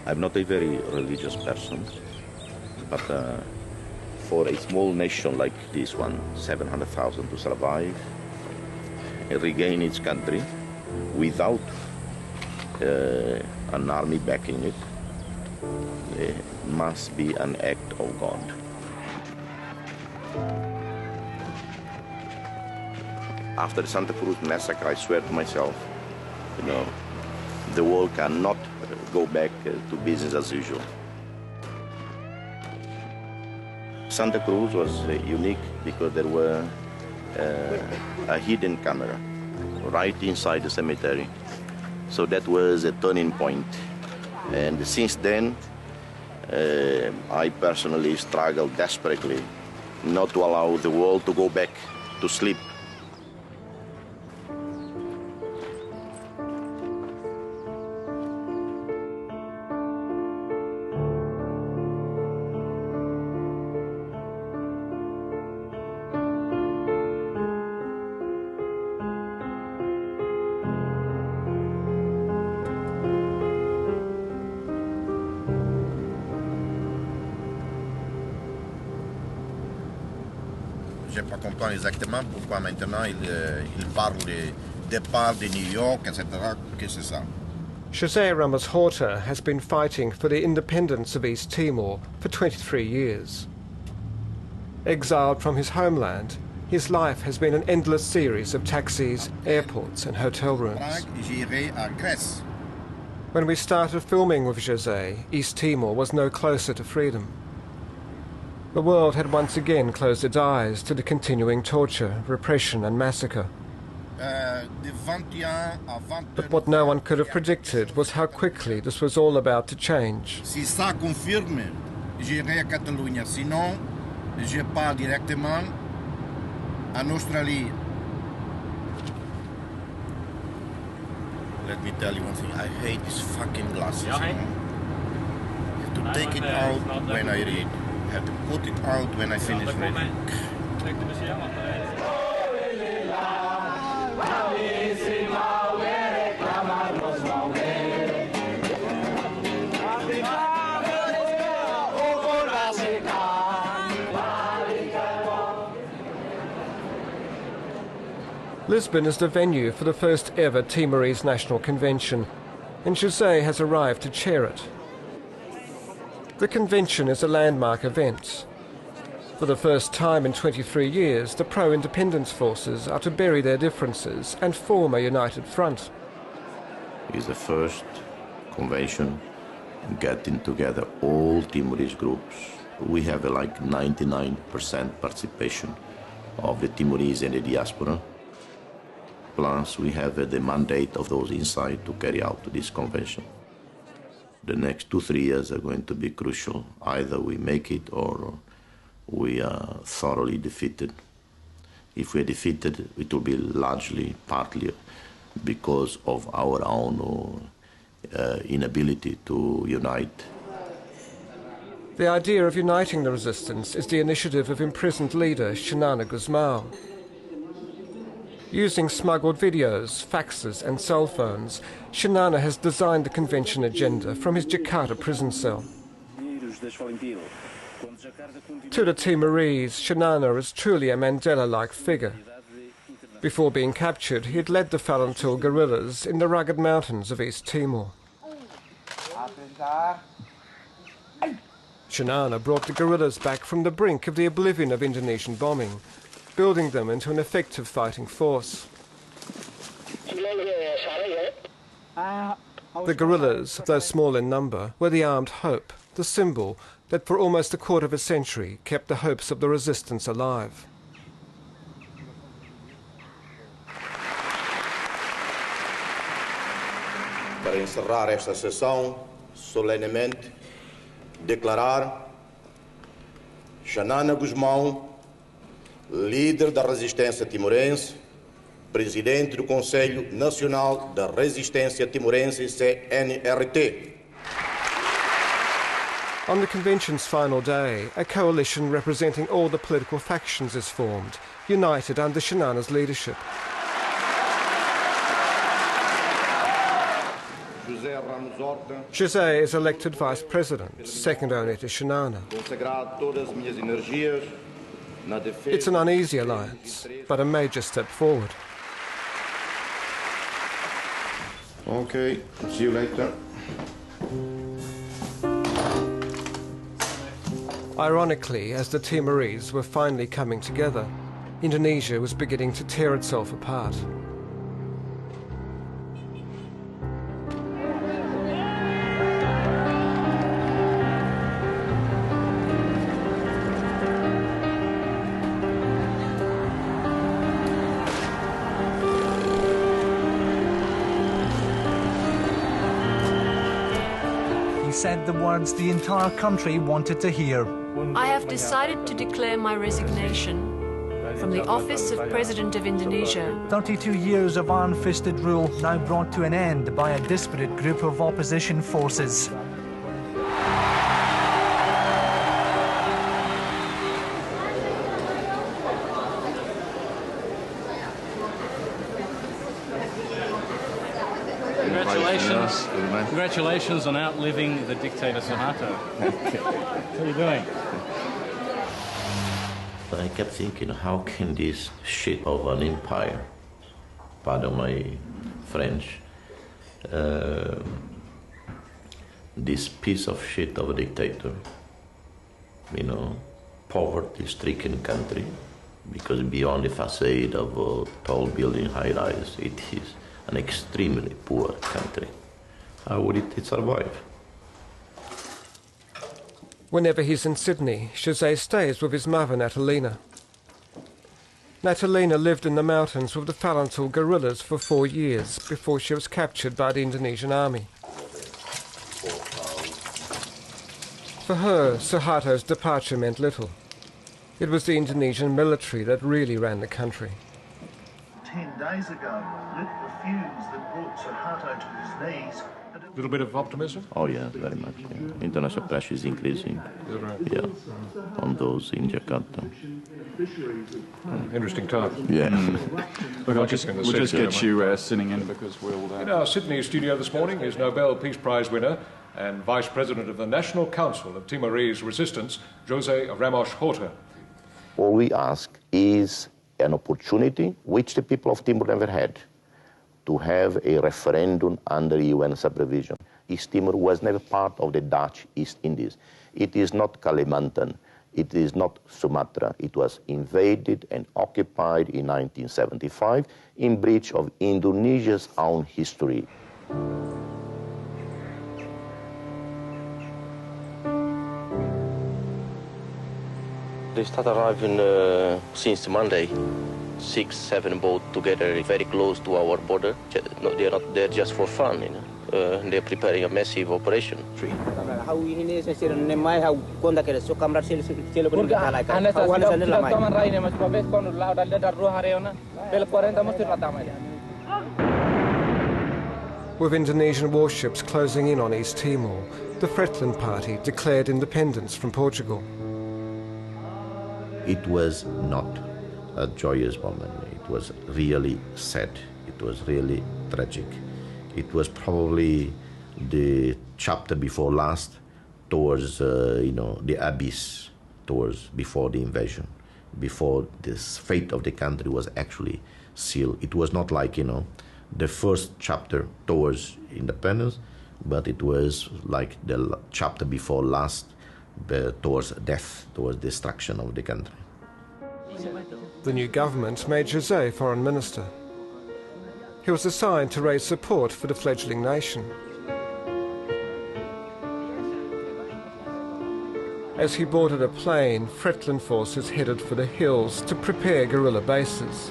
I'm not a very religious person, but for a small nation like this one, 700,000 to survive and regain its country without an army backing it, must be an act of God. After the Santa Cruz massacre, I swear to myself, the world cannot go back to business as usual. Santa Cruz was unique because there were a hidden camera right inside the cemetery. So that was a turning point. And since then, I personally struggled desperately not to allow the world to go back to sleep. Je ne comprends pas exactement pourquoi maintenant il parle de départ de New York, etc. Qu'est-ce que c'est ça? José Ramos Horta has been fighting for the independence of East Timor for 23 years. Exiled from his homeland, his life has been an endless series of taxis, airports and hotel rooms. J'irai à Grèce. When we started filming with José, East Timor was no closer to freedom. The world had once again closed its eyes to the continuing torture, repression and massacre. But what no one could have predicted was how quickly this was all about to change. Si ça confirme, j'irai à Catalogne. Sinon, je pars directement en Australie. Let me tell you one thing. I hate these fucking glasses. You have to take it out when I read. I have to put it out when I finish reading. Lisbon is the venue for the first ever Timorese National Convention, and José has arrived to chair it. The convention is a landmark event. For the first time in 23 years, the pro-independence forces are to bury their differences and form a united front. It's the first convention getting together all Timorese groups. We have like 99% participation of the Timorese and the diaspora. Plus, we have the mandate of those inside to carry out this convention. The next 2-3 years are going to be crucial. Either we make it or we are thoroughly defeated. If we're defeated, it will be largely, partly because of our own inability to unite. The idea of uniting the resistance is the initiative of imprisoned leader Xanana Gusmao. Using smuggled videos, faxes and cell phones, Xanana has designed the convention agenda from his Jakarta prison cell. To the Timorese, Xanana is truly a Mandela-like figure. Before being captured, he had led the Falantul guerrillas in the rugged mountains of East Timor. Xanana brought the guerrillas back from the brink of the oblivion of Indonesian bombing, building them into an effective fighting force. The guerrillas, though small in number, were the armed hope, the symbol that for almost a quarter of a century kept the hopes of the resistance alive. Para encerrar esta sessão, solenemente declarar Xanana Guzmão, líder da resistência timorense, presidente do Conselho Nacional da Resistência Timorense, CNRT. On the convention's final day, a coalition representing all the political factions is formed, united under Xanana's leadership. José is elected vice president, second only to Xanana. It's an uneasy alliance, but a major step forward. Okay, see you later. Ironically, as the Timorese were finally coming together, Indonesia was beginning to tear itself apart. He said the words the entire country wanted to hear. I have decided to declare my resignation from the office of President of Indonesia. 32 years of iron-fisted rule now brought to an end by a disparate group of opposition forces. Congratulations on outliving the dictator Suharto. How are you doing? I kept thinking, how can this shit of an empire, pardon my French, this piece of shit of a dictator, you know, poverty-stricken country, because beyond the facade of a tall building high-rise, it is an extremely poor country. How would it survive? Whenever he's in Sydney, José stays with his mother, Natalina. Natalina lived in the mountains with the Falantal guerrillas for 4 years before she was captured by the Indonesian army. For her, Suharto's departure meant little. It was the Indonesian military that really ran the country. 10 days ago, lit the fuse that brought Suharto to his knees. A little bit of optimism? Oh yeah, very much. Yeah. International pressure is increasing. Yeah, on those in Jakarta. Interesting time. Yeah. Look, we'll just get you sitting in because we'll... In our Sydney studio this morning is Nobel Peace Prize winner and Vice President of the National Council of Timorese Resistance, José Ramos Horta. All we ask is an opportunity which the people of Timor never had, to have a referendum under UN supervision. East Timor was never part of the Dutch East Indies. It is not Kalimantan. It is not Sumatra. It was invaded and occupied in 1975 in breach of Indonesia's own history. They start arriving since Monday. 6, 7 boats together, very close to our border. No, they are not there just for fun, you know. They're preparing a massive operation. With Indonesian warships closing in on East Timor, the Fretland Party declared independence from Portugal. It was not a joyous moment. It was really sad. It was really tragic. It was probably the chapter before last towards, the abyss, towards before the invasion, before this fate of the country was actually sealed. It was not like, the first chapter towards independence, but it was like the chapter before last towards death, towards destruction of the country. The new government made José foreign minister. He was assigned to raise support for the fledgling nation. As he boarded a plane, Fretland forces headed for the hills to prepare guerrilla bases.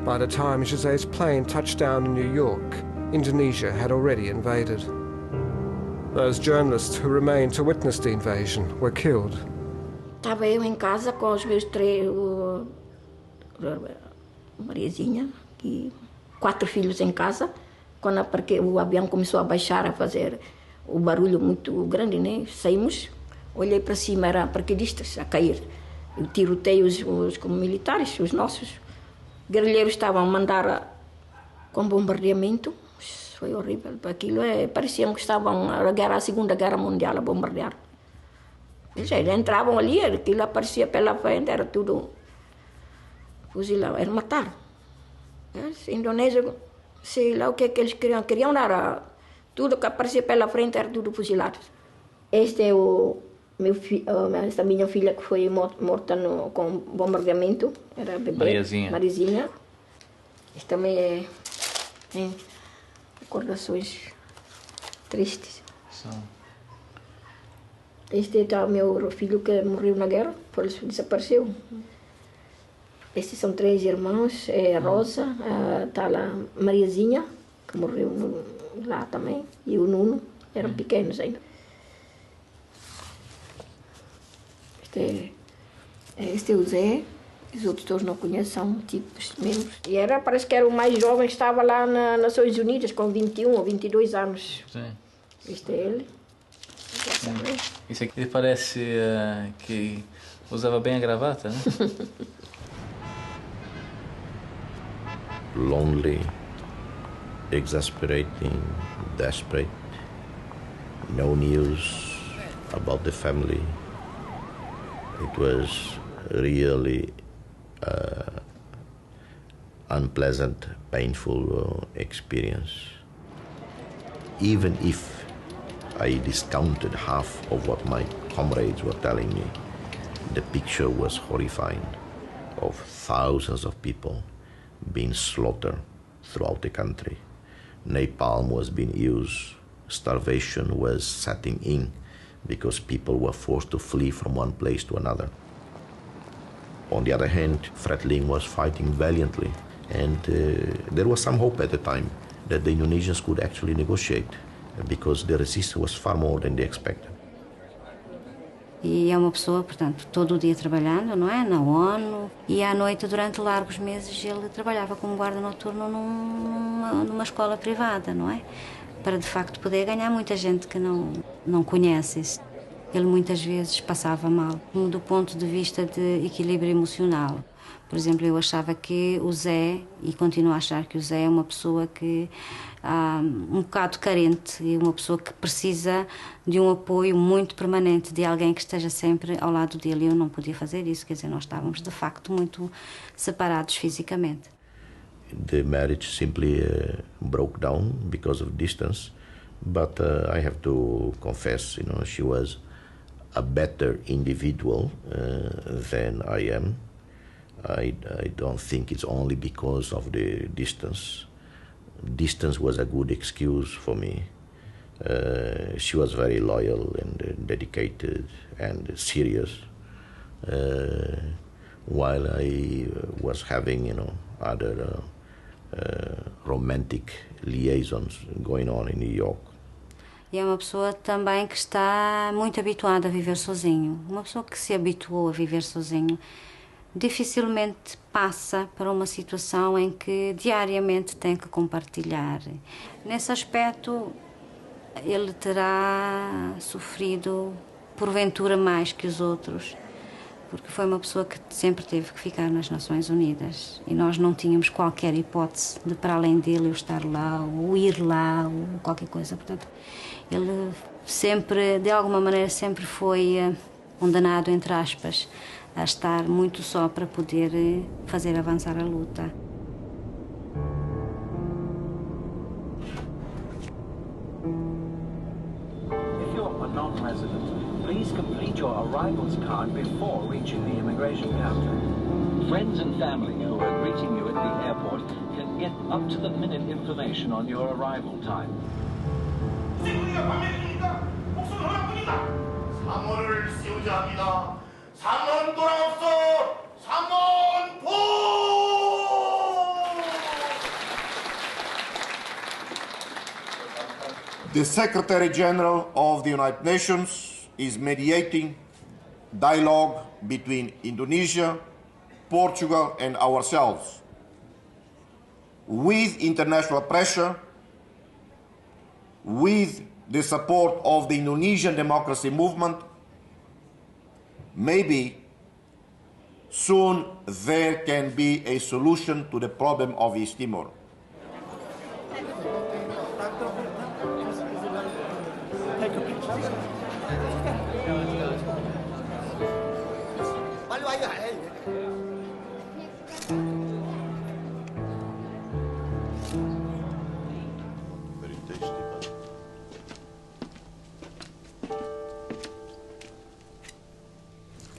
By the time José's plane touched down in New York, Indonesia had already invaded. Those journalists who remained to witness the invasion were killed. Estava eu em casa com os meus três, Mariazinha e 4 filhos em casa, quando o avião começou a baixar, a fazer o barulho muito grande, né? Saímos, olhei para cima, era paraquedistas a cair. Eu tirotei os militares, os nossos. Guerrilheiros estavam a mandar com bombardeamento. Foi horrível. Aquilo parecia que estavam a Segunda Guerra Mundial a bombardear. Eles entravam ali, aquilo aparecia pela frente, era tudo fuzilado, era matar. Os indonésios, sei lá o que eles queriam era tudo que aparecia pela frente era tudo fuzilado. Este é esta minha filha que foi morta com bombardeamento, era bebê, Mariazinha. Este também é recordações tristes. Este é o meu filho que morreu na guerra, desapareceu. Estes são 3 irmãos, a Rosa, está lá Mariazinha, que morreu lá também, e o Nuno, eram pequenos ainda. Este é o Zé, os outros todos não conhecem, são tipos membros. E parece que era o mais jovem que estava lá nas Nações Unidas, com 21 ou 22 anos. Sim. Este é ele. Isso aqui parece que usava bem a gravata, né? Lonely, exasperating, desperate, no news about the family. It was really unpleasant, painful experience. Even if I discounted half of what my comrades were telling me, the picture was horrifying of thousands of people being slaughtered throughout the country. Napalm was being used, starvation was setting in because people were forced to flee from one place to another. On the other hand, Fretilin was fighting valiantly, and there was some hope at the time that the Indonesians could actually negotiate because the resistance was far more than they expected. E é uma pessoa, portanto, todo o dia trabalhando, não é? Na ONU. E à noite, durante largos meses, ele trabalhava como guarda noturno numa escola privada, não é? Para, de facto, poder ganhar muita gente que não conhece isso. Ele muitas vezes passava mal, do ponto de vista de equilíbrio emocional. Por exemplo, eu achava que o Zé, e continuo a achar que o Zé é uma pessoa que um bocado carente e uma pessoa que precisa de um apoio muito permanente, de alguém que esteja sempre ao lado dele. Eu não podia fazer isso, quer dizer, nós estávamos de facto muito separados fisicamente. The marriage simply broke down because of distance, but I have to confess, she was a better individual than I am. I don't think it's only because of the distance. Distance was a good excuse for me. She was very loyal and dedicated and serious, while I was having, other romantic liaisons going on in New York. E é uma pessoa também que está muito habituada a viver sozinho. Uma pessoa que se habituou a viver sozinho dificilmente passa para uma situação em que diariamente tem que compartilhar. Nesse aspecto, ele terá sofrido, porventura, mais que os outros, porque foi uma pessoa que sempre teve que ficar nas Nações Unidas e nós não tínhamos qualquer hipótese de, para além dele, eu estar lá ou ir lá ou qualquer coisa. Portanto, ele sempre, de alguma maneira, sempre foi condenado, entre aspas, a estar muito só para poder fazer avançar a luta. If you're a non-resident, please complete your arrivals card before reaching the immigration counter. Friends and family who are greeting you at the airport can get up-to-the-minute information on your arrival time. 3월을 씌우자 합니다. 3원 돌아옵소! 3원 보! The Secretary General of the United Nations is mediating dialogue between Indonesia, Portugal and ourselves. With international pressure, with the support of the Indonesian democracy movement, maybe soon there can be a solution to the problem of East Timor. Very tasty,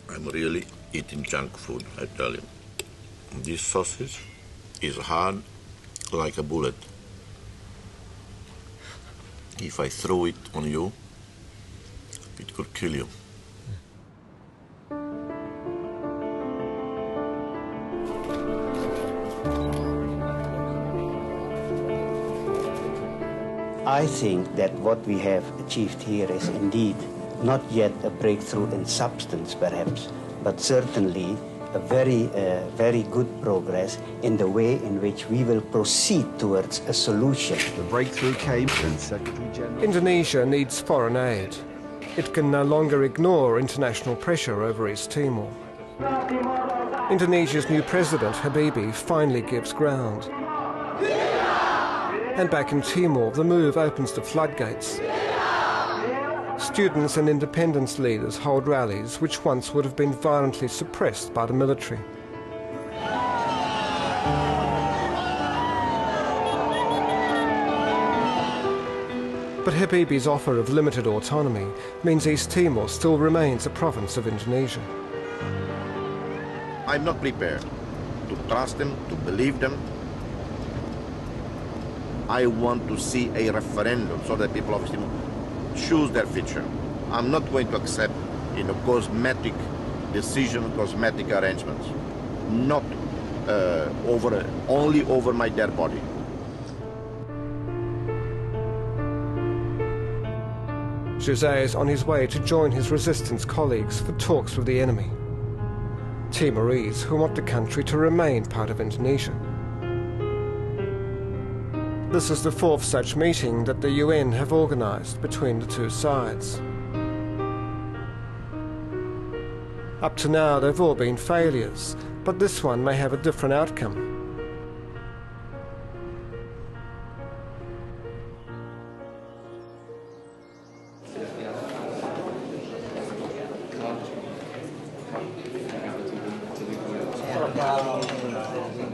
but I'm really eating junk food, I tell you. This sausage is hard like a bullet. If I throw it on you, it could kill you. I think that what we have achieved here is indeed not yet a breakthrough in substance, perhaps, but certainly a very good progress in the way in which we will proceed towards a solution. The breakthrough came when Secretary General... Indonesia needs foreign aid. It can no longer ignore international pressure over East Timor. Indonesia's new president, Habibie, finally gives ground. And back in Timor, the move opens the floodgates. Students and independence leaders hold rallies which once would have been violently suppressed by the military. But Habibie's offer of limited autonomy means East Timor still remains a province of Indonesia. I'm not prepared to trust them, to believe them. I want to see a referendum so that people of East Timor choose their future. I'm not going to accept, cosmetic decisions, cosmetic arrangements, not only over my dead body. José is on his way to join his resistance colleagues for talks with the enemy, Timorese who want the country to remain part of Indonesia. This is the fourth such meeting that the UN have organised between the two sides. Up to now they've all been failures, but this one may have a different outcome.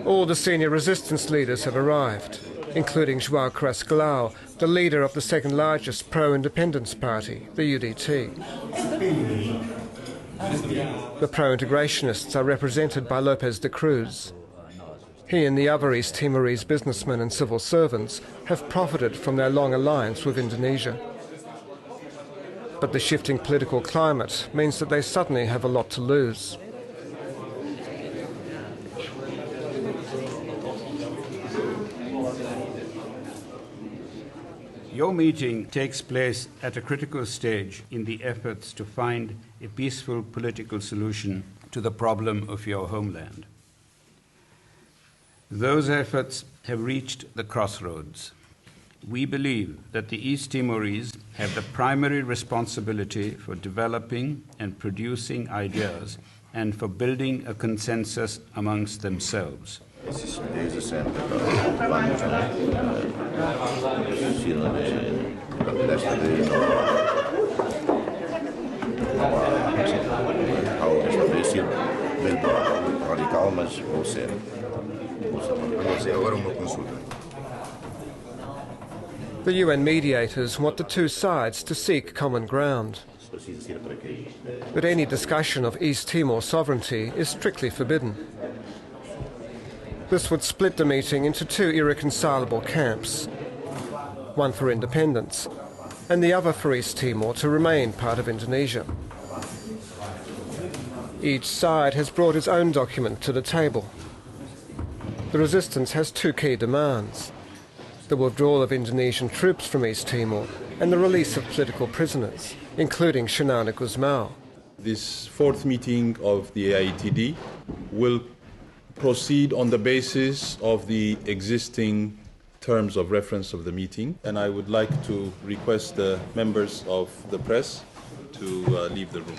All the senior resistance leaders have arrived, including João Carrascalão, the leader of the second largest pro-independence party, the UDT. The pro-integrationists are represented by Lopez de Cruz. He and the other East Timorese businessmen and civil servants have profited from their long alliance with Indonesia. But the shifting political climate means that they suddenly have a lot to lose. Your meeting takes place at a critical stage in the efforts to find a peaceful political solution to the problem of your homeland. Those efforts have reached the crossroads. We believe that the East Timorese have the primary responsibility for developing and producing ideas and for building a consensus amongst themselves. The UN mediators want the two sides to seek common ground. But any discussion of East Timor sovereignty is strictly forbidden. This would split the meeting into two irreconcilable camps, one for independence and the other for East Timor to remain part of Indonesia. Each side has brought its own document to the table. The resistance has two key demands: the withdrawal of Indonesian troops from East Timor and the release of political prisoners, including Xanana Gusmão. This fourth meeting of the AITD will proceed on the basis of the existing terms of reference of the meeting, and I would like to request the members of the press to leave the room.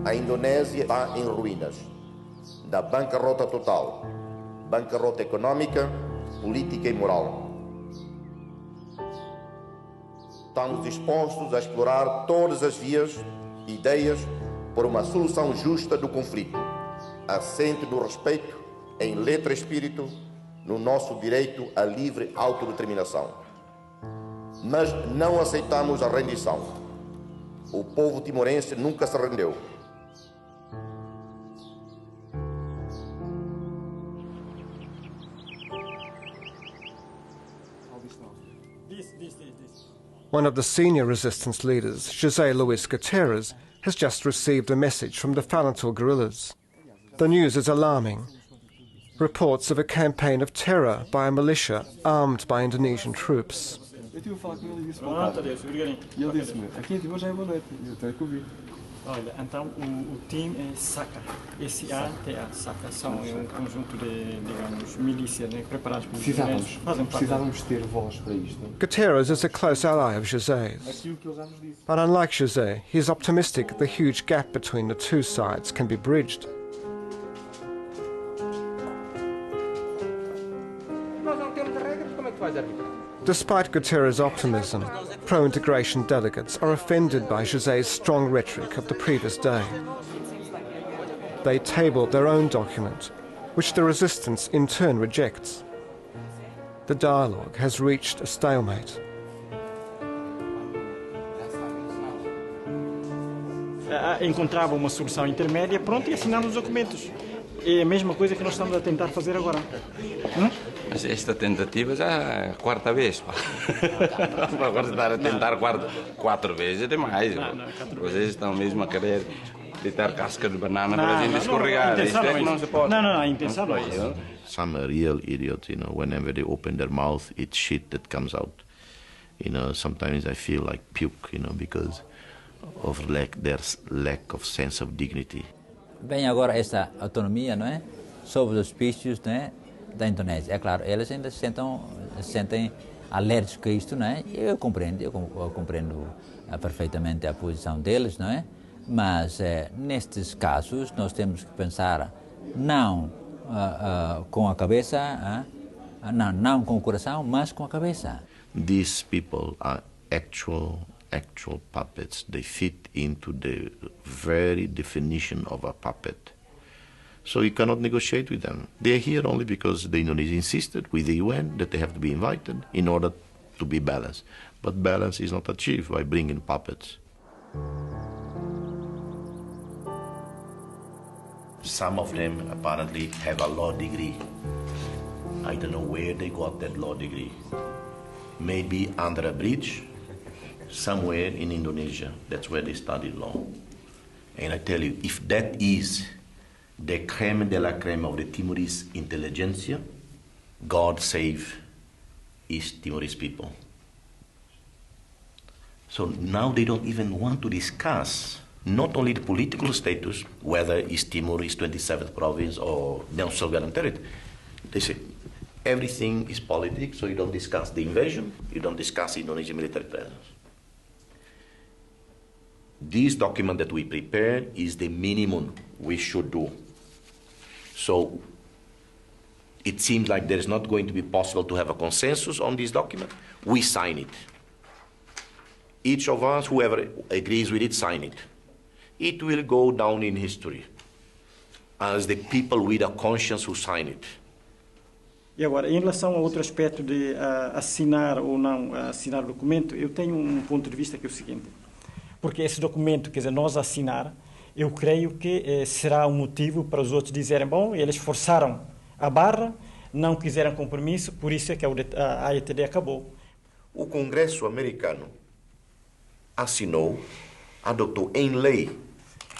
A Indonésia está em ruínas, da bancarrota total, bancarrota econômica, política e moral. Estamos dispostos a explorar todas as vias, ideias, por uma solução justa do conflito, assente no respeito, em letra e espírito, no nosso direito à livre autodeterminação. Mas não aceitamos a rendição. O povo timorense nunca se rendeu. One of the senior resistance leaders, José Luis Guterres, has just received a message from the Falantal guerrillas. The news is alarming. Reports of a campaign of terror by a militia armed by Indonesian troops. Olha, então o time é SACA, S-A-T-A, SACA, são um conjunto de, digamos, milícias, né, preparados por Precisávamos ter voz para isto. Guterres is a close ally of José's. But unlike José, he is optimistic that the huge gap between the two sides can be bridged. Despite Guterres' optimism, pro-integration delegates are offended by José's strong rhetoric of the previous day. They tabled their own document, which the resistance in turn rejects. The dialogue has reached a stalemate. Encontrava uma solução intermédia, pronto, e assinamos os documentos. É a mesma coisa que nós estamos a tentar fazer agora. Mas esta tentativa já é a quarta vez. Agora estar a tentar quatro vezes é demais. Vocês estão mesmo a querer deitar casca de banana para a gente escorregar. Isto é que não se pode. Não, a intenção não é isso. Some are real idiots, you know, whenever they open their mouth, it's shit that comes out. You know, sometimes I feel like puke, you know, because of their lack of sense of dignity. Vem agora essa autonomia, não é? Sob os auspícios, não é? Da Indonésia. É claro, eles ainda se sentem alérgicos a isto, não é? Eu compreendo perfeitamente a posição deles, não é? Mas nestes casos nós temos que pensar não com a cabeça, não com o coração, mas com a cabeça. These people are actual puppets. They fit into the very definition of a puppet. So you cannot negotiate with them. They are here only because the Indonesians insisted with the UN that they have to be invited in order to be balanced. But balance is not achieved by bringing puppets. Some of them apparently have a law degree. I don't know where they got that law degree. Maybe under a bridge, somewhere in Indonesia. That's where they studied law. And I tell you, if that is the creme de la creme of the Timorese intelligentsia, God save East Timorese people. So now they don't even want to discuss not only the political status, whether East Timor is 27th province or non-sovereign territory. They say everything is politics, so you don't discuss the invasion, you don't discuss Indonesian military presence. This document that we prepared is the minimum we should do. So it seems like there is not going to be possible to have a consensus on this document. We sign it. Each of us, whoever agrees with it, sign it. It will go down in history as the people with a conscience who sign it. E agora, em relação a outro aspecto de assinar ou não assinar o documento, eu tenho um ponto de vista que é o seguinte. Porque esse documento, quer dizer, nós assinar, eu creio que será um motivo para os outros dizerem, bom, eles forçaram a barra, não quiseram compromisso, por isso é que a AITD acabou. O Congresso americano assinou, adotou em lei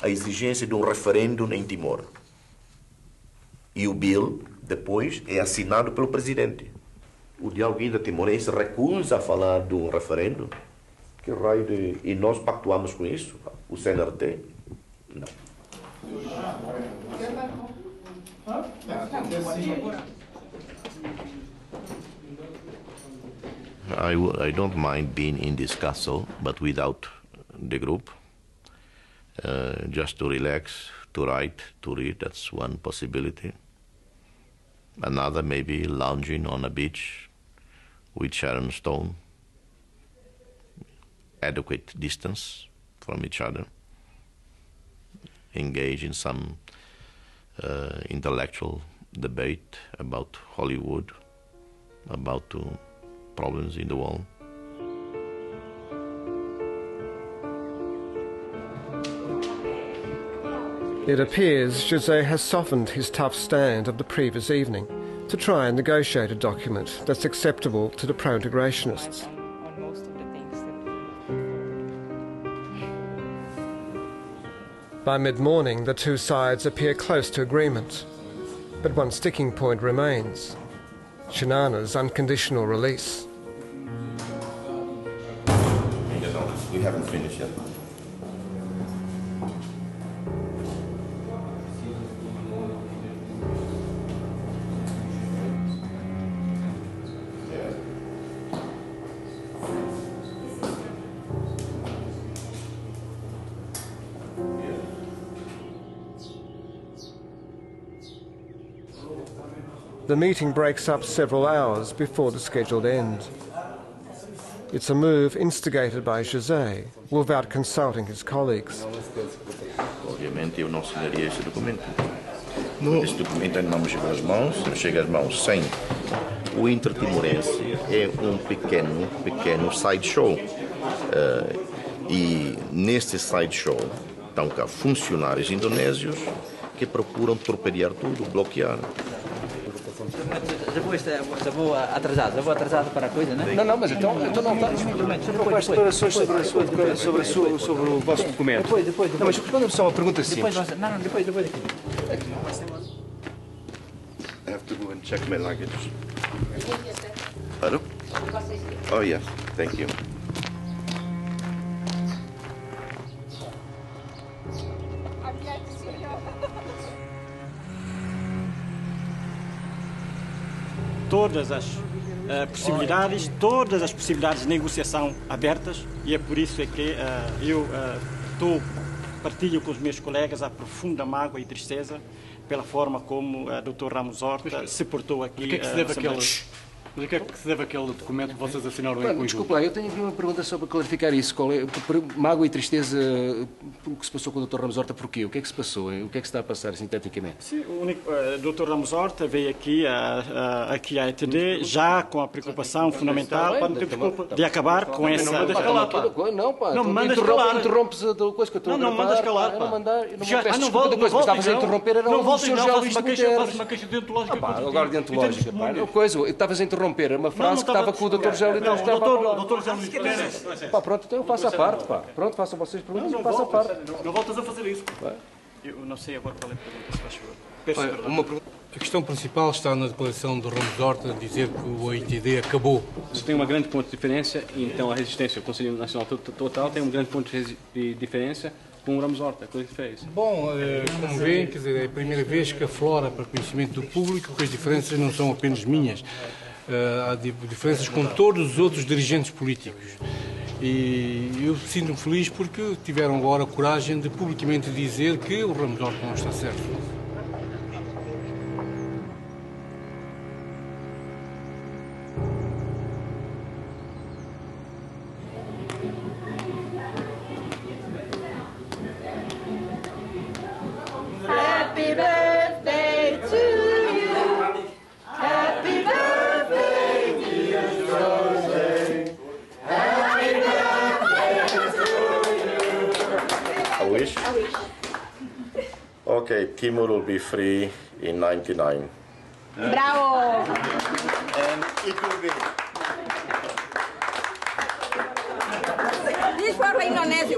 a exigência de um referendo em Timor. E o bill, depois, é assinado pelo presidente. O diálogo intra-timorense recusa a falar de um referendo. Que raio de... E nós pactuamos com isso? O CNRT? Não. I don't mind being in this castle, but without the group. Just to relax, to write, to read, that's one possibility. Another, maybe lounging on a beach with Sharon Stone, adequate distance from each other, engage in some intellectual debate about Hollywood, about problems in the world. It appears José has softened his tough stand of the previous evening to try and negotiate a document that's acceptable to the pro-integrationists. By mid-morning, the two sides appear close to agreement, but one sticking point remains: Shinana's unconditional release. We haven't finished yet. The meeting breaks up several hours before the scheduled end. It's a move instigated by José, without consulting his colleagues. Obviamente eu não assinaria esse documento. Esse documento ainda não chegou às mãos, não chega às mãos sem. O intra-timorense é um pequeno sideshow. E neste sideshow estão cá funcionários indonésios que procuram torpedear tudo, bloquear. Já vou atrasado para a coisa, né? Não, mas então não está. Declarações sobre o vosso documento. Depois. Não, mas responda-me só uma pergunta simples. Depois. I have to go and check my luggage. Hello? Oh yes, thank you. Todas as possibilidades de negociação abertas, e é por isso que eu partilho com os meus colegas a profunda mágoa e tristeza pela forma como o Dr. Ramos Horta se portou aqui. Mas o que é que se deve aquele documento que vocês assinaram em conjunto? Desculpa, eu tenho aqui uma pergunta só para clarificar isso. Qual é, mágoa e tristeza, o que se passou com o Dr. Ramos Horta, porquê? O que é que se passou? O que é que se está a passar, sinteticamente? Sim, o Dr. Ramos Horta veio aqui à ETD já com a preocupação fundamental de acabar com essa... Não mandas calar, pá. Não mandas calar. Interrompes a coisa que eu estou a Não mandas calar, pá. Não volto, coisa que estavas a interromper era o Sr. Geologista Guterres. Faço uma queixa deontológica. Agora deontológica, pá. Estavas a interromper uma frase que estava com o Dr. José Luís Guterres. Não, Dr. José Luís Guterres. Pá, pronto, então eu faço a parte, pá. Pronto, façam vocês perguntas e eu faço a parte. Não voltas a fazer isso. Eu não sei agora qual é a pergunta, se faz favor. A questão principal está na declaração do Ramos Horta, dizer que o OITD acabou. Isso tem um grande ponto de diferença, e então a resistência, o Conselho Nacional Total tem um grande ponto de diferença com o Ramos Horta, coisa que fez. Bom, como veem, quer dizer, é a primeira vez que aflora para conhecimento do público que as diferenças não são apenas minhas. Há diferenças com todos os outros dirigentes políticos. E eu sinto-me feliz porque tiveram agora a coragem de publicamente dizer que o Ramos Horta não está certo. Happy birthday to you. Happy birthday, dear Jose. Happy birthday to you. I wish? I wish. Okay, Timur will be free in 99. Bravo! And it will be. This for Indonesia.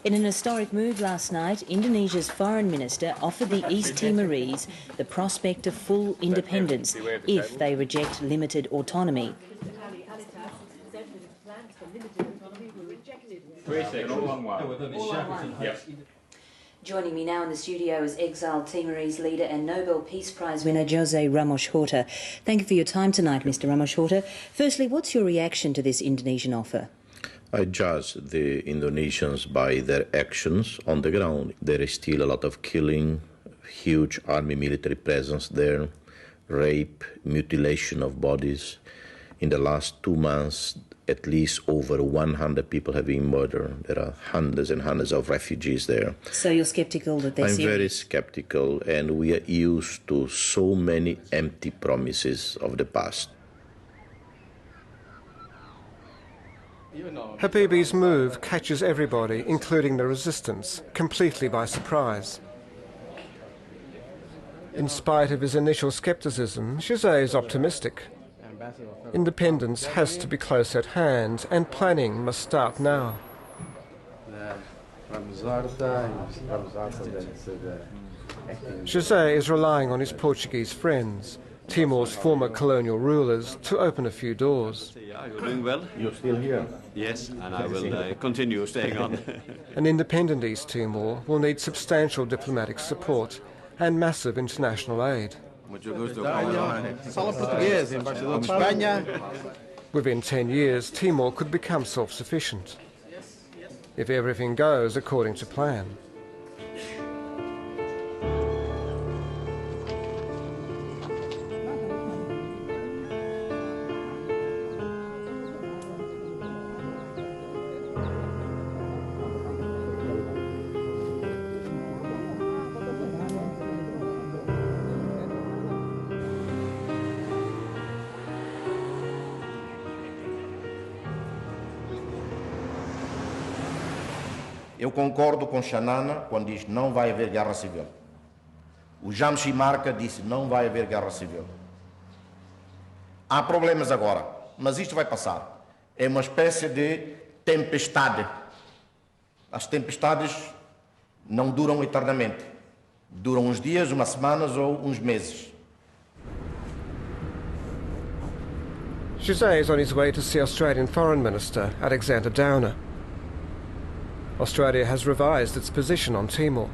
In an historic move last night, Indonesia's foreign minister offered the East Timorese the prospect of full independence if they reject limited autonomy. Joining me now in the studio is exiled Timorese leader and Nobel Peace Prize winner José Ramos Horta. Thank you for your time tonight, Mr. Ramos Horta. Firstly, what's your reaction to this Indonesian offer? I judge the Indonesians by their actions on the ground. There is still a lot of killing, huge army military presence there, rape, mutilation of bodies. In the last 2 months, at least over 100 people have been murdered. There are hundreds and hundreds of refugees there. So you're sceptical that they're serious? I'm very skeptical, and we are used to so many empty promises of the past. Habibie's move catches everybody, including the resistance, completely by surprise. In spite of his initial scepticism, José is optimistic. Independence has to be close at hand, and planning must start now. José is relying on his Portuguese friends, Timor's former colonial rulers, to open a few doors. You're doing well. You're still here? Yes, and I will continue staying on. An independent East Timor will need substantial diplomatic support and massive international aid. Within 10 years, Timor could become self-sufficient, if everything goes according to plan. Eu concordo com Xanana quando diz não vai haver guerra civil. O Jamshi Marca disse não vai haver guerra civil. Há problemas agora, mas isto vai passar. É uma espécie de tempestade. As tempestades não duram eternamente. Duram uns dias, umas semanas ou uns meses. José is on his way to see Australian Foreign Minister Alexander Downer. Australia has revised its position on Timor.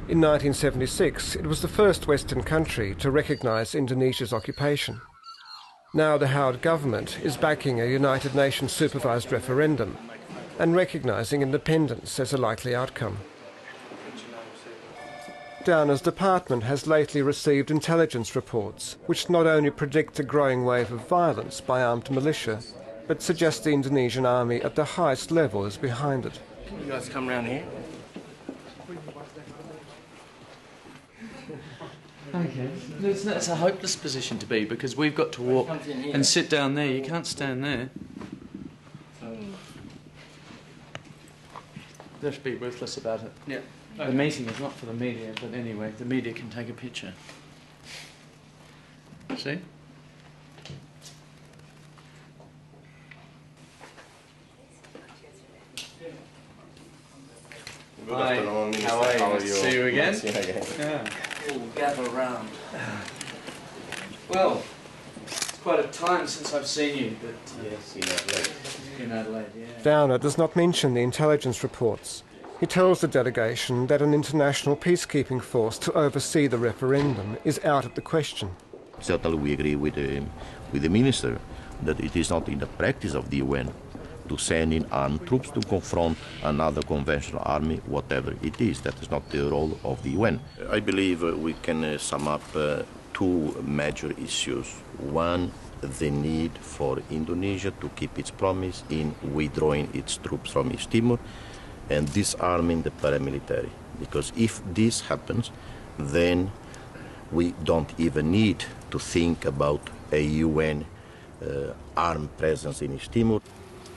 In 1976, it was the first Western country to recognise Indonesia's occupation. Now the Howard government is backing a United Nations supervised referendum and recognising independence as a likely outcome. Downer's department has lately received intelligence reports which not only predict a growing wave of violence by armed militia, but suggest the Indonesian army at the highest level is behind it. Can you guys come round here? Okay. It's a hopeless position to be because we've got to walk and sit down there. You can't stand there. They have to be ruthless about it. Yeah. Okay. The meeting is not for the media, but anyway, the media can take a picture. See? Good Hi. afternoon, Minister. How are you? See you again? See you again. Yeah. We'll gather around. Well, it's quite a time since I've seen you, but yes, in Adelaide. In Adelaide, yeah. Downer does not mention the intelligence reports. He tells the delegation that an international peacekeeping force to oversee the referendum is out of the question. Certainly we agree with the minister that it is not in the practice of the UN to send in armed troops to confront another conventional army, whatever it is. That is not the role of the UN. I believe we can sum up two major issues. One, the need for Indonesia to keep its promise in withdrawing its troops from East Timor and disarming the paramilitary. Because if this happens, then we don't even need to think about a UN armed presence in East Timor.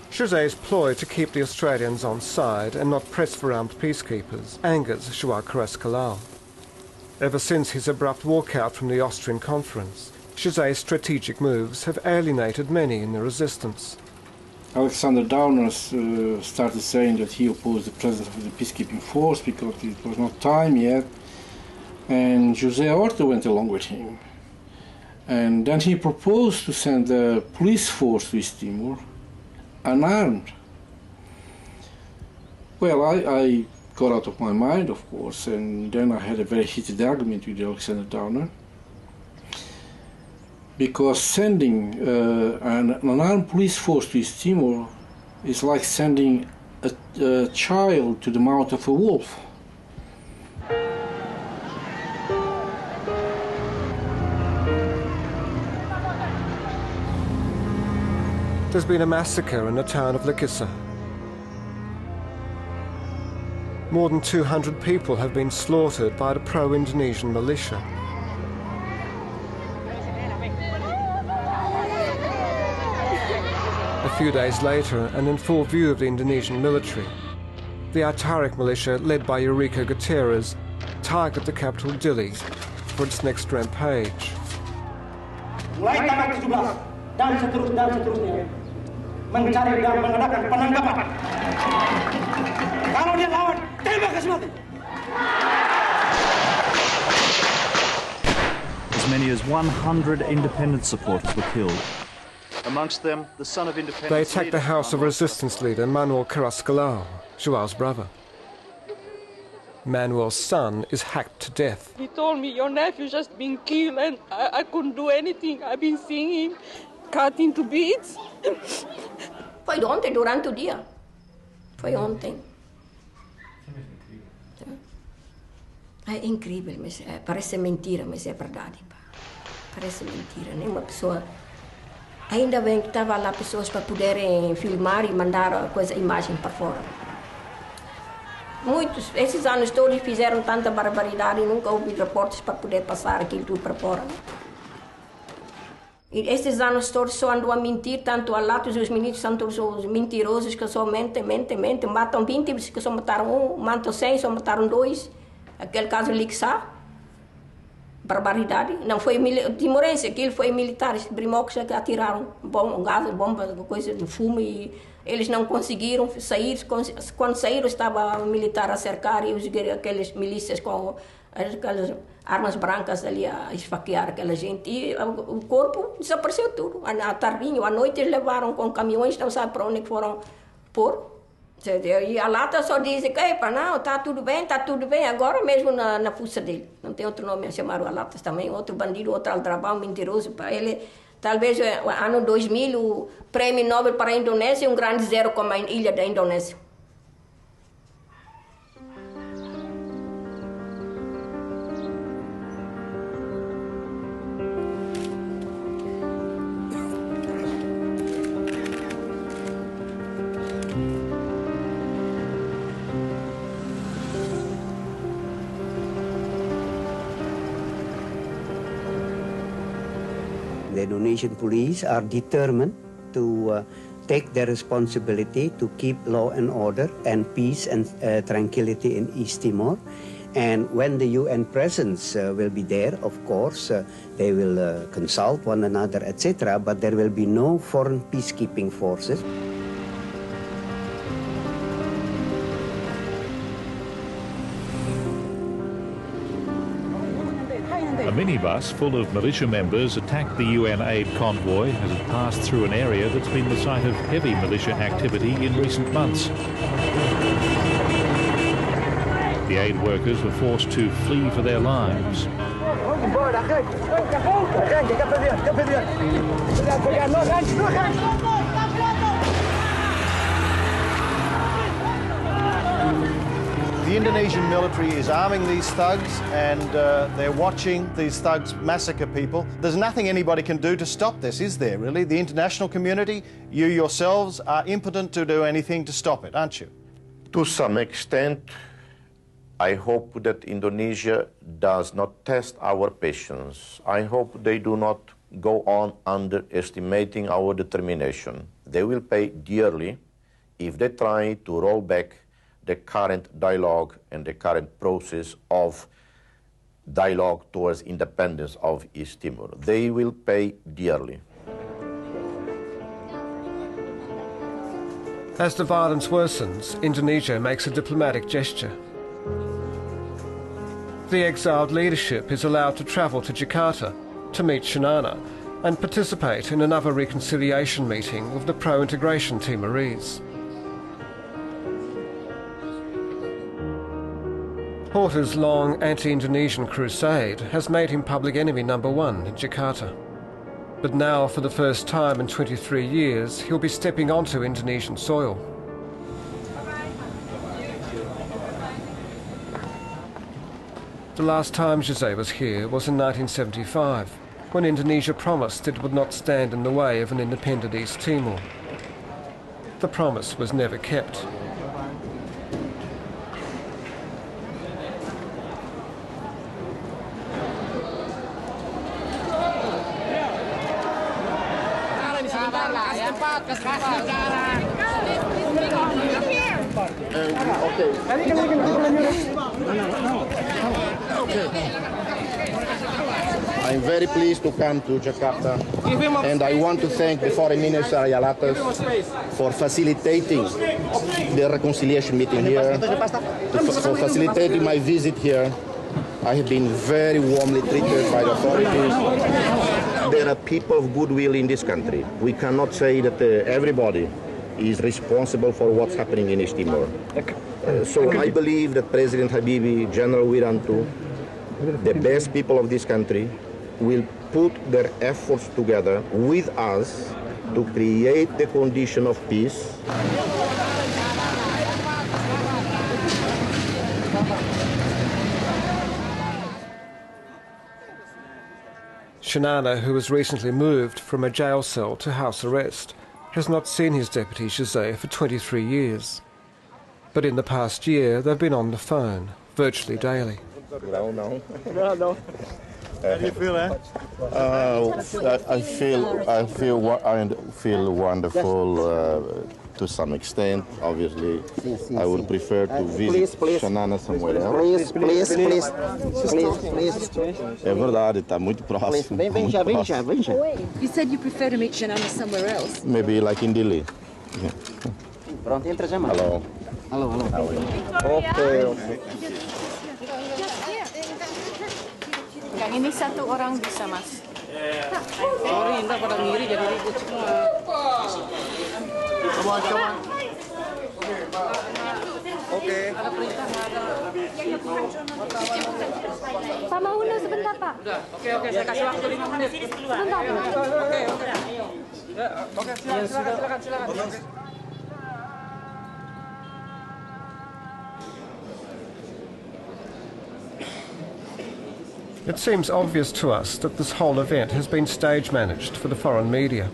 José's ploy to keep the Australians on side and not press for armed peacekeepers angers João Carrasco. Ever since his abrupt walkout from the Austrian conference, José's strategic moves have alienated many in the resistance. Alexander Downer started saying that he opposed the presence of the peacekeeping force because it was not time yet, and José Horta went along with him. And then he proposed to send a police force to East Timor, unarmed. Well, I got out of my mind, of course, and then I had a very heated argument with Alexander Downer, because sending an unarmed police force to East Timor is like sending a child to the mouth of a wolf. There's been a massacre in the town of Likissa. More than 200 people have been slaughtered by the pro-Indonesian militia. A few days later, and in full view of the Indonesian military, the Atarik militia, led by Eureka Gutierrez, target the capital Dili for its next rampage. Mulai tanggal 17 dan seterusnya mencari dan mengadakan penangkapan. Kalau dia lawan, tembak ke mati. As many as 100 independence supporters were killed. Amongst them, the son of independence. They attacked the house of resistance leader Manuel Carrascalao, Joao's brother. Manuel's son is hacked to death. He told me, your nephew just been killed, and I couldn't do anything. I've been seeing him cut into bits. Foi ontem, durante o dia. Foi ontem. É incrível, mas parece mentira, mas é verdade. Pá. Parece mentira, nenhuma pessoa... Ainda bem que estava lá pessoas para poderem filmar e mandar a imagem para fora. Muitos, esses anos todos fizeram tanta barbaridade e nunca houve reportes para poder passar aquilo tudo para fora. E esses anos todos só andam a mentir, tanto a Latos e os ministros são todos os mentirosos que só mentem, matam 20, que só mataram 1, matam 100, só mataram 2. Aquele caso Lixá, barbaridade. Não foi timorense, aquilo foi militares, brimocos que atiraram gás, bomba, coisa de fumo, e eles não conseguiram sair. Quando saíram, estava o militar a cercar e aqueles milícias com aquelas armas brancas ali a esfaquear aquela gente. E o corpo desapareceu tudo. À tardinha, à noite, eles levaram com caminhões, não sabe para onde foram pôr. E a lata só diz que não, está tudo bem, agora mesmo na fuça dele. Não tem outro nome a chamar o Alatas também, outro bandido, outro aldrabão mentiroso. Para ele, talvez ano 2000, o prêmio Nobel para a Indonésia, um grande zero como a ilha da Indonésia. The Indonesian police are determined to take their responsibility to keep law and order and peace and tranquility in East Timor. And when the UN presence will be there, of course, they will consult one another, etc., but there will be no foreign peacekeeping forces. A minibus full of militia members attacked the UN aid convoy as it passed through an area that's been the site of heavy militia activity in recent months. The aid workers were forced to flee for their lives. The Indonesian military is arming these thugs, and they're watching these thugs massacre people. There's nothing anybody can do to stop this, is there, really? The international community, you yourselves, are impotent to do anything to stop it, aren't you? To some extent, I hope that Indonesia does not test our patience. I hope they do not go on underestimating our determination. They will pay dearly if they try to roll back the current dialogue and the current process of dialogue towards independence of East Timor. They will pay dearly. As the violence worsens, Indonesia makes a diplomatic gesture. The exiled leadership is allowed to travel to Jakarta to meet Shanana and participate in another reconciliation meeting with the pro-integration Timorese. Horta's long anti-Indonesian crusade has made him public enemy #1 in Jakarta. But now, for the first time in 23 years, he'll be stepping onto Indonesian soil. The last time José was here was in 1975, when Indonesia promised it would not stand in the way of an independent East Timor. The promise was never kept. I'm very pleased to come to Jakarta, and I want to thank the Foreign Minister Ayalatas for facilitating the reconciliation meeting here, for facilitating my visit here. I have been very warmly treated by the authorities. There are people of goodwill in this country. We cannot say that everybody is responsible for what's happening in East Timor. So I believe that President Habibie, General Wiranto, the best people of this country, will put their efforts together with us to create the condition of peace. Shanana, who was recently moved from a jail cell to house arrest, has not seen his deputy José for 23 years. But in the past year, they've been on the phone, virtually daily. No. How do you feel, eh? I feel wonderful to some extent. Obviously, I would prefer to visit Shanana somewhere else. Please. É verdade, está muito próximo. Vem já. You said you prefer to meet Shanana somewhere else. Maybe like in Delhi. Yeah. Pronto, entra já, mano. Hello. Okay. Yang ini satu orang bisa, Mas. Sorry, indah pada ngiri jadi ribut semua. Come on. Okay. Pak mau undang sebentar, Pak. Udah, oke, saya kasih waktu 5 menit. Sebentar. Oke. Ya, oke, silakan. It seems obvious to us that this whole event has been stage managed for the foreign media.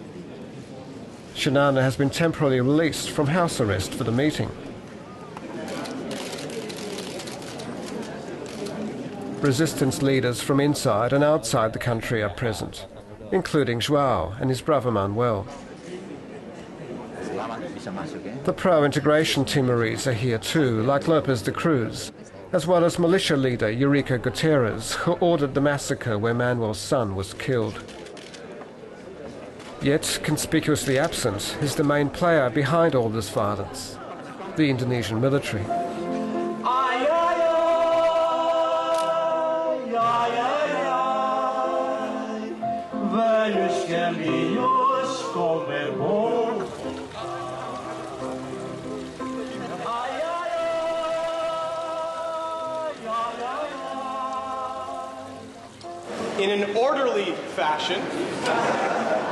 Shanana has been temporarily released from house arrest for the meeting. Resistance leaders from inside and outside the country are present, including João and his brother Manuel. The pro-integration Timorese are here too, like Lopez de Cruz, as well as militia leader Eurico Guterres, who ordered the massacre where Manuel's son was killed. Yet, conspicuously absent is the main player behind all this violence, the Indonesian military. In an orderly fashion,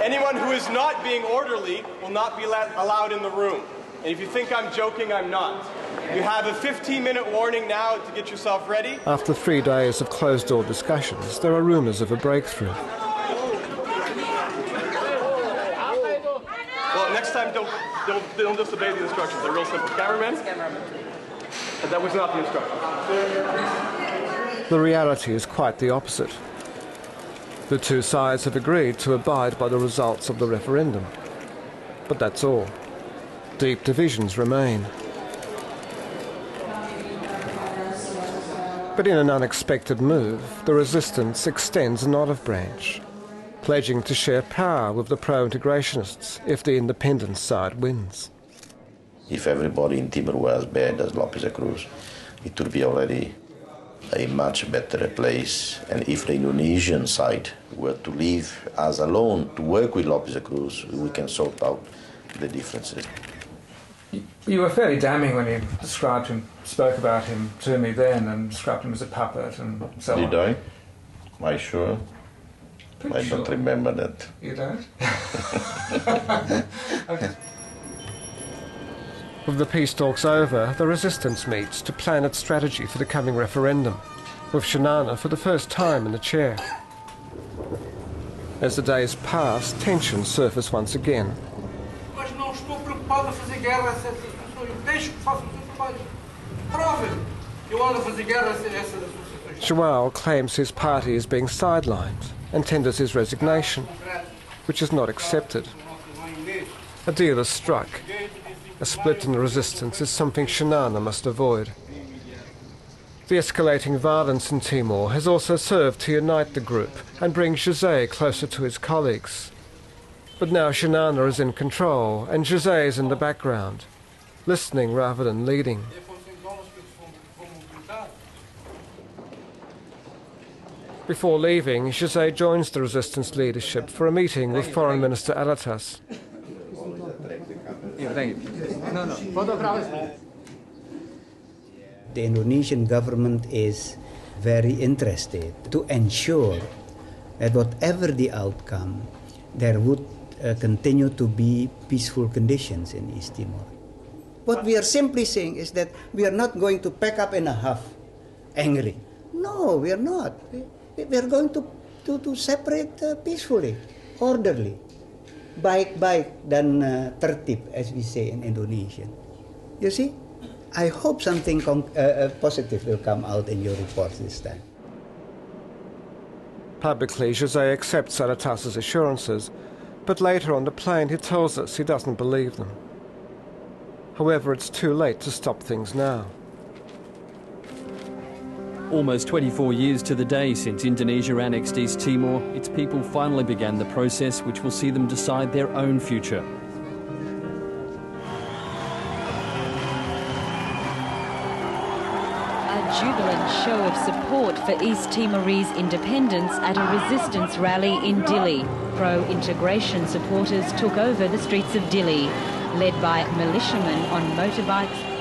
anyone who is not being orderly will not be allowed in the room. And if you think I'm joking, I'm not. You have a 15-minute warning now to get yourself ready. After 3 days of closed-door discussions, there are rumours of a breakthrough. Well, next time, don't disobey the instructions. They're real simple. Cameraman? That was not the instruction. The reality is quite the opposite. The two sides have agreed to abide by the results of the referendum. But that's all. Deep divisions remain. But in an unexpected move, the resistance extends an olive branch, pledging to share power with the pro-integrationists if the independence side wins. If everybody in Timor were as bad as Lopes Cruz, it would be already a much better place. And if the Indonesian side were to leave us alone to work with Lopes Cruz, we can sort out the differences. You were fairly damning when you described him, spoke about him to me then, and described him as a puppet and so on. Did I? Am I sure? I don't remember that. You don't? Okay. With the peace talks over, the resistance meets to plan its strategy for the coming referendum, with Xanana for the first time in the chair. As the days pass, tensions surface once again. Mas não estou preocupado a fazer guerra a essas pessoas. Deixo que façam o seu trabalho. Provem. Eu ando a fazer guerra a essas associações. João claims his party is being sidelined and tenders his resignation, which is not accepted. A deal is struck. A split in the resistance is something Xanana must avoid. The escalating violence in Timor has also served to unite the group and bring José closer to his colleagues. But now Xanana is in control and José is in the background, listening rather than leading. Before leaving, José joins the resistance leadership for a meeting with Foreign Minister Alatas. The Indonesian government is very interested to ensure that whatever the outcome, there would continue to be peaceful conditions in East Timor. What we are simply saying is that we are not going to pack up in a huff, angry. No, we are not. We are going to separate peacefully, orderly. Baik-baik dan tertib, as we say in Indonesian. You see? I hope something positive will come out in your reports this time. Publicly, José accepts Alatas's assurances, but later on the plane he tells us he doesn't believe them. However, it's too late to stop things now. Almost 24 years to the day since Indonesia annexed East Timor, its people finally began the process which will see them decide their own future. A jubilant show of support for East Timorese independence at a resistance rally in Dili. Pro-integration supporters took over the streets of Dili, led by militiamen on motorbikes.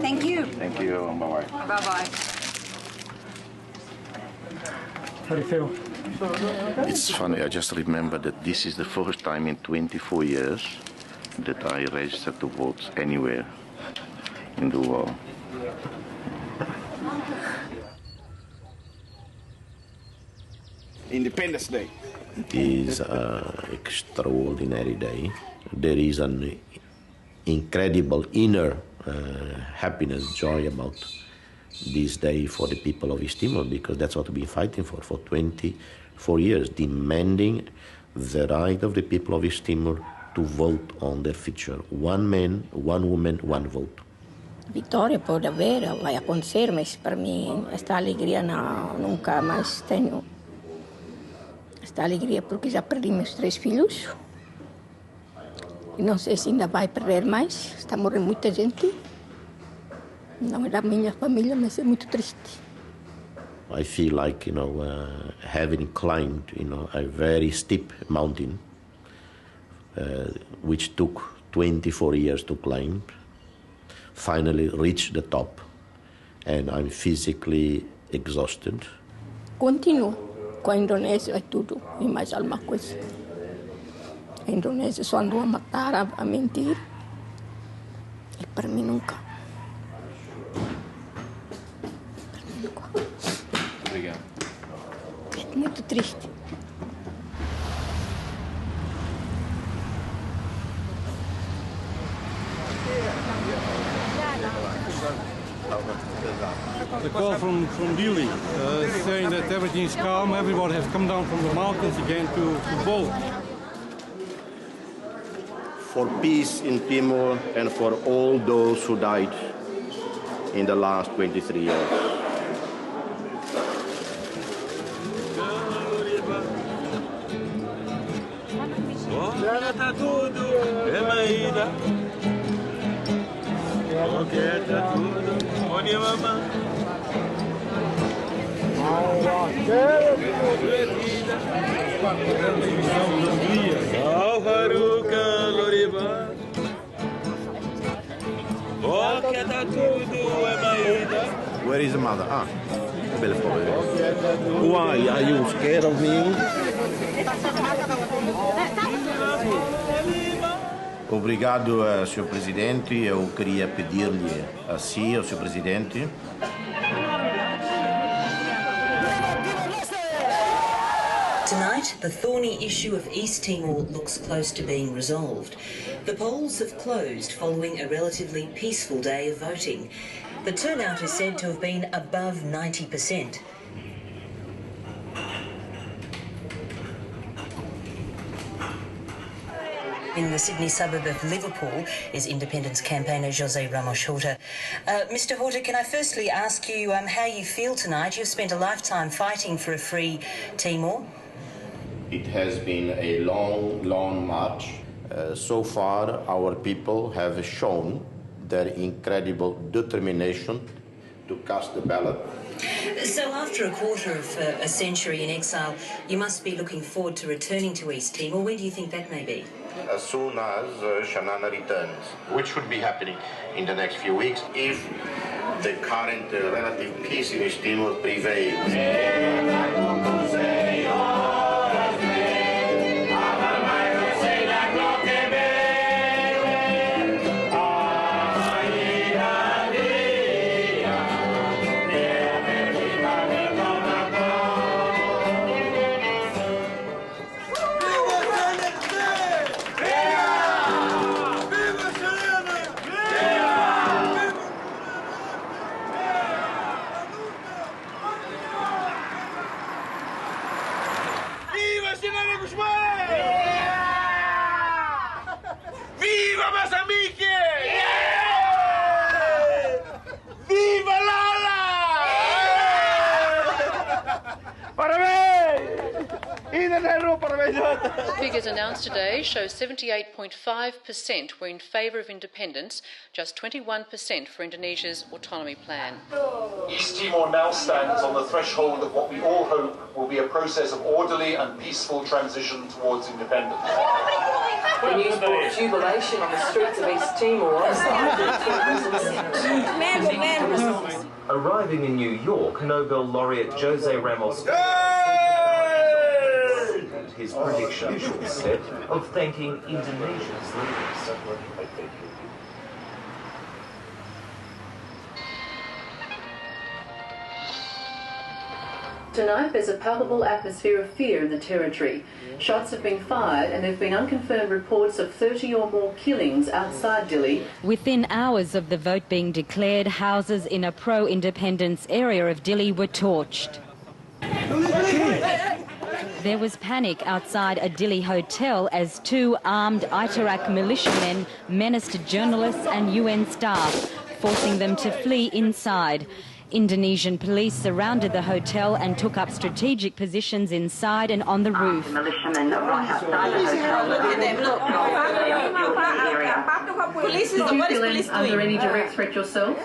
Thank you. Thank you. Bye-bye. Bye-bye. How do you feel? It's funny, I just remember that this is the first time in 24 years that I registered to vote anywhere in the world. Independence Day. It is an extraordinary day. There is an incredible inner happiness, joy about this day for the people of East Timor, because that's what we've been fighting for 24 years, demanding the right of the people of East Timor to vote on their future. One man, one woman, one vote. Vitória pode haver, vai acontecer, mas para mim esta alegria não, nunca mais tenho. Esta alegria porque já perdi meus 3 filhos. E não sei se ainda vai perder mais. Está morrendo muita gente. Não é da minha família, mas é muito triste. I feel like, having climbed, a very steep mountain, which took 24 years to climb, finally reached the top, and I'm physically exhausted. Continuo com a Indonésia, é tudo e mais alguma coisa. A Indonésia só andou a matar, a mentir. E para mim nunca. Para mim nunca. Obrigado. É muito triste. The call from Dili saying that everything is calm, everybody has come down from the mountains again to vote. For peace in Timor and for all those who died in the last 23 years. Tá tudo. É, Where is the mother? Why are you scared of me? Obrigado, Sr. Presidente. Eu queria pedir-lhe a si, ao Sr. Presidente. Tonight, the thorny issue of East Timor looks close to being resolved. The polls have closed following a relatively peaceful day of voting. The turnout is said to have been above 90%. In the Sydney suburb of Liverpool is independence campaigner José Ramos Horta. Mr Horta, can I firstly ask you how you feel tonight? You've spent a lifetime fighting for a free Timor. It has been a long, long march. So far, our people have shown their incredible determination to cast the ballot. So after a quarter of a century in exile, you must be looking forward to returning to East Timor. When do you think that may be? As soon as Xanana returns, which should be happening in the next few weeks if the current relative peace in East Timor prevails. Figures announced today show 78.5% were in favour of independence, just 21% for Indonesia's autonomy plan. East Timor now stands on the threshold of what we all hope will be a process of orderly and peaceful transition towards independence. The news brought jubilation on the streets of East Timor. Arriving in New York, Nobel laureate José Ramos his prediction, short step, of thanking Indonesia's leaders. Tonight there's a palpable atmosphere of fear in the territory. Shots have been fired and there have been unconfirmed reports of 30 or more killings outside Dili. Within hours of the vote being declared, houses in a pro-independence area of Dili were torched. There was panic outside a Dili hotel as two armed Itarak militiamen menaced journalists and UN staff, forcing them to flee inside. Indonesian police surrounded the hotel and took up strategic positions inside and on the roof. Militiamen are right outside the hotel. Did you feel under any direct threat yourself?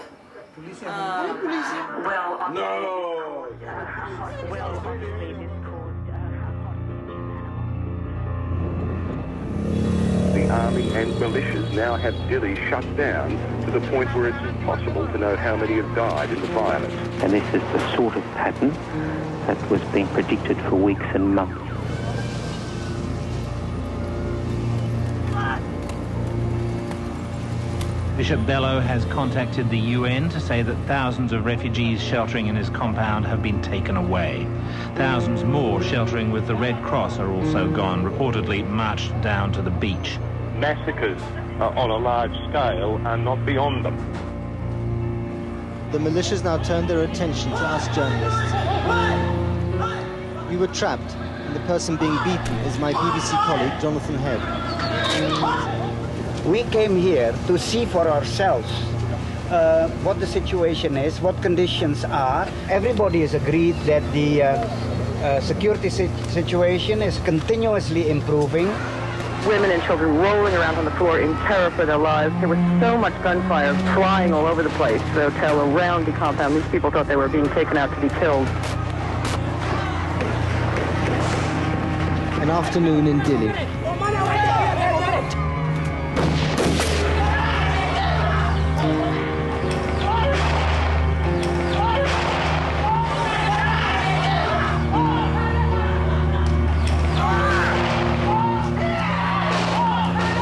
The army and militias now have Dili shut down to the point where it's impossible to know how many have died in the violence. And this is the sort of pattern that was being predicted for weeks and months. Bishop Bello has contacted the UN to say that thousands of refugees sheltering in his compound have been taken away. Thousands more sheltering with the Red Cross are also gone, reportedly marched down to the beach. Massacres on a large scale are not beyond them. The militias now turn their attention to us journalists. We were trapped, and the person being beaten is my BBC colleague, Jonathan Head. We came here to see for ourselves what the situation is, what conditions are. Everybody has agreed that the security situation is continuously improving. women and children rolling around on the floor in terror for their lives. There was so much gunfire flying all over the place, the hotel, around the compound. These people thought they were being taken out to be killed. An afternoon in Dili.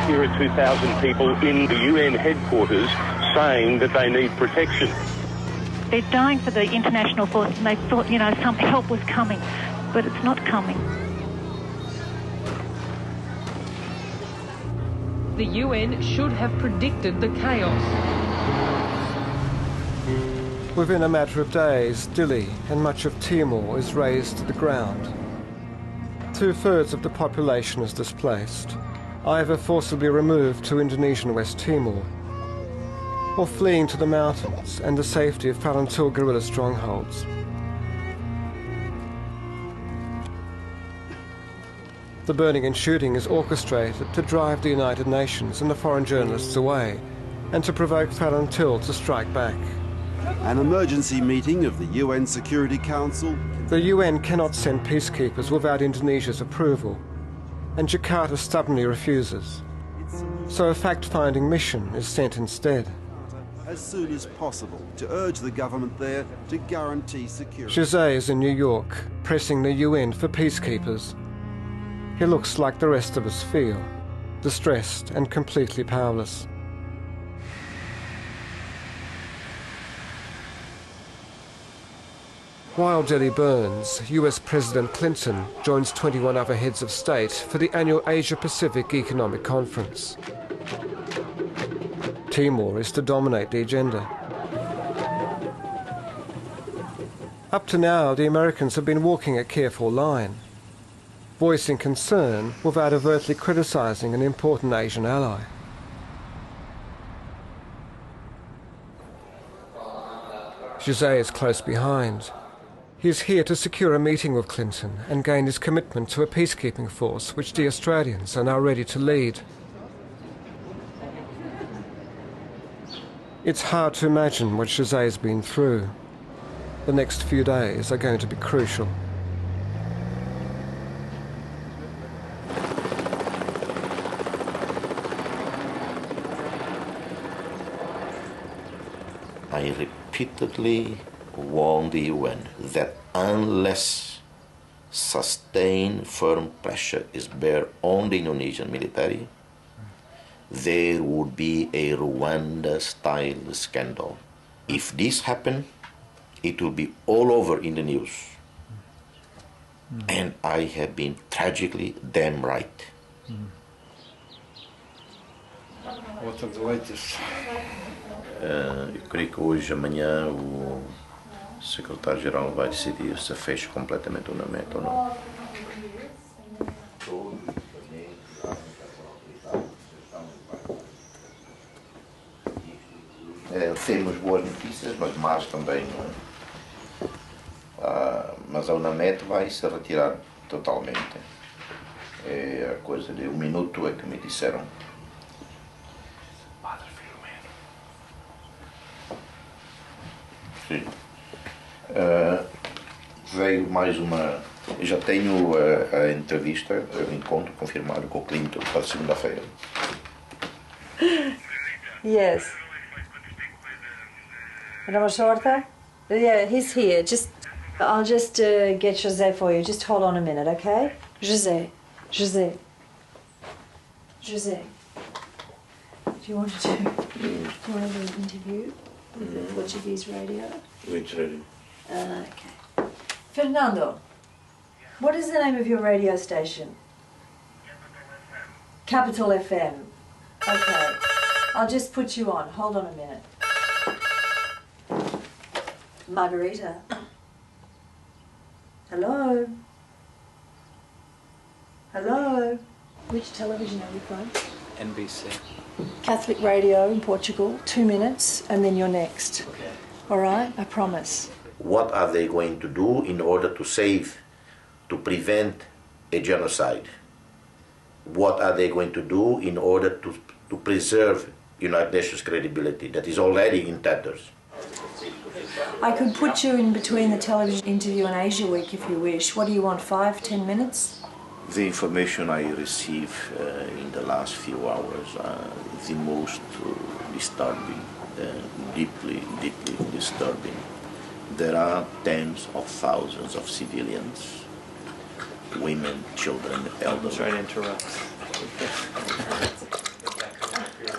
Here are 2,000 people in the UN headquarters saying that they need protection. They're dying for the international force, and they thought, you know, some help was coming, but it's not coming. The UN should have predicted the chaos. Within a matter of days, Dili and much of Timor is razed to the ground. 2/3 of the population is displaced, either forcibly removed to Indonesian West Timor, or fleeing to the mountains and the safety of Palantir guerrilla strongholds. The burning and shooting is orchestrated to drive the United Nations and the foreign journalists away, and to provoke Palantir to strike back. An emergency meeting of the UN Security Council. The UN cannot send peacekeepers without Indonesia's approval, and Jakarta stubbornly refuses. So a fact-finding mission is sent instead. As soon as possible to urge the government there to guarantee security. José is in New York, pressing the UN for peacekeepers. He looks like the rest of us feel, distressed and completely powerless. While Delhi burns, US President Clinton joins 21 other heads of state for the annual Asia-Pacific Economic Conference. Timor is to dominate the agenda. Up to now, the Americans have been walking a careful line, voicing concern without overtly criticizing an important Asian ally. José is close behind. He is here to secure a meeting with Clinton and gain his commitment to a peacekeeping force which the Australians are now ready to lead. It's hard to imagine what José has been through. The next few days are going to be crucial. I repeatedly warned the UN that unless sustained firm pressure is bear on the Indonesian military, there would be a Rwanda-style scandal. If this happens, it will be all over in the news. And I have been tragically damn right. What are the latest? Eu creio que hoje, amanhã, o secretário-geral vai decidir se fecha completamente o NAMET ou não. Temos boas notícias, mas más também, não é? Mas a UNAMET vai se retirar totalmente. É a coisa de 1 minuto é que me disseram. Sim. Veio mais uma. Já tenho a entrevista, o encontro confirmado com o Clinton para segunda-feira. Yes. Madame Shorta? Yeah, he's here. I'll just get José for you. Just hold on a minute, okay? José. Do you want to do an interview with the Portuguese radio? Which radio? Okay. Fernando, what is the name of your radio station? Capital FM. Okay. I'll just put you on. Hold on a minute. Margarita. Hello? Hello? Which television are you from? NBC. Catholic radio in Portugal, 2 minutes, and then you're next. Okay. All right? I promise. What are they going to do in order to prevent a genocide? what are they going to do in order to preserve United Nations credibility that is already in tatters. I could put you in between the television interview and Asia Week if you wish. What do you want, 5, 10 minutes? The information I receive in the last few hours are the most disturbing, deeply disturbing. There are tens of thousands of civilians, women, children, elders. Sorry to interrupt.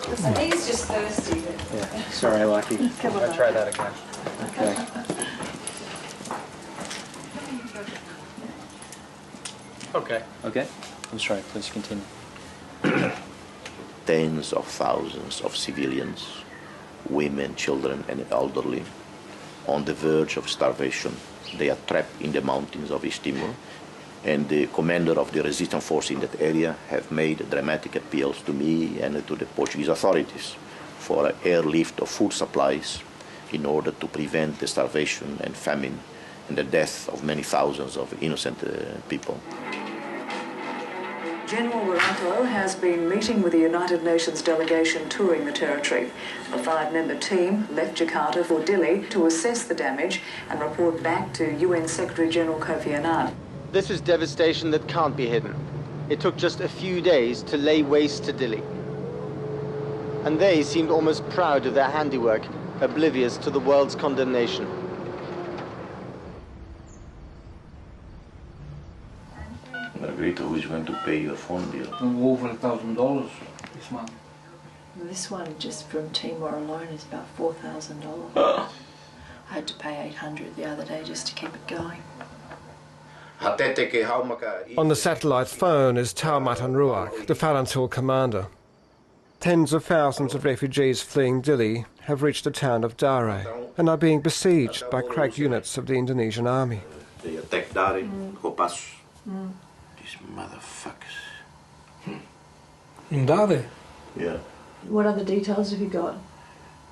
I think it's just thirsty. Yeah. Sorry, Lucky. I'll try that again. Okay. Okay. Okay. I'm sorry. Please continue. Tens of thousands of civilians, women, children, and elderly, on the verge of starvation. They are trapped in the mountains of East Timor, and the commander of the resistance force in that area have made dramatic appeals to me and to the Portuguese authorities for an airlift of food supplies in order to prevent the starvation and famine and the death of many thousands of innocent people. General Wiranto has been meeting with the United Nations delegation touring the territory. A 5-member team left Jakarta for Dili to assess the damage and report back to UN Secretary-General Kofi Annan. This was devastation that can't be hidden. It took just a few days to lay waste to Dili. And they seemed almost proud of their handiwork, oblivious to the world's condemnation. Margarita, who is going to pay your phone bill? Over $1,000 this month. This one, just from Timor alone, is about $4,000. I had to pay $800 the other day just to keep it going. On the satellite phone is Taumatan Ruak, the Farantul commander. Tens of thousands of refugees fleeing Dili have reached the town of Dare and are being besieged by crack units of the Indonesian army. They attacked Dare, These motherfuckers. In Dare? Yeah. What other details have you got?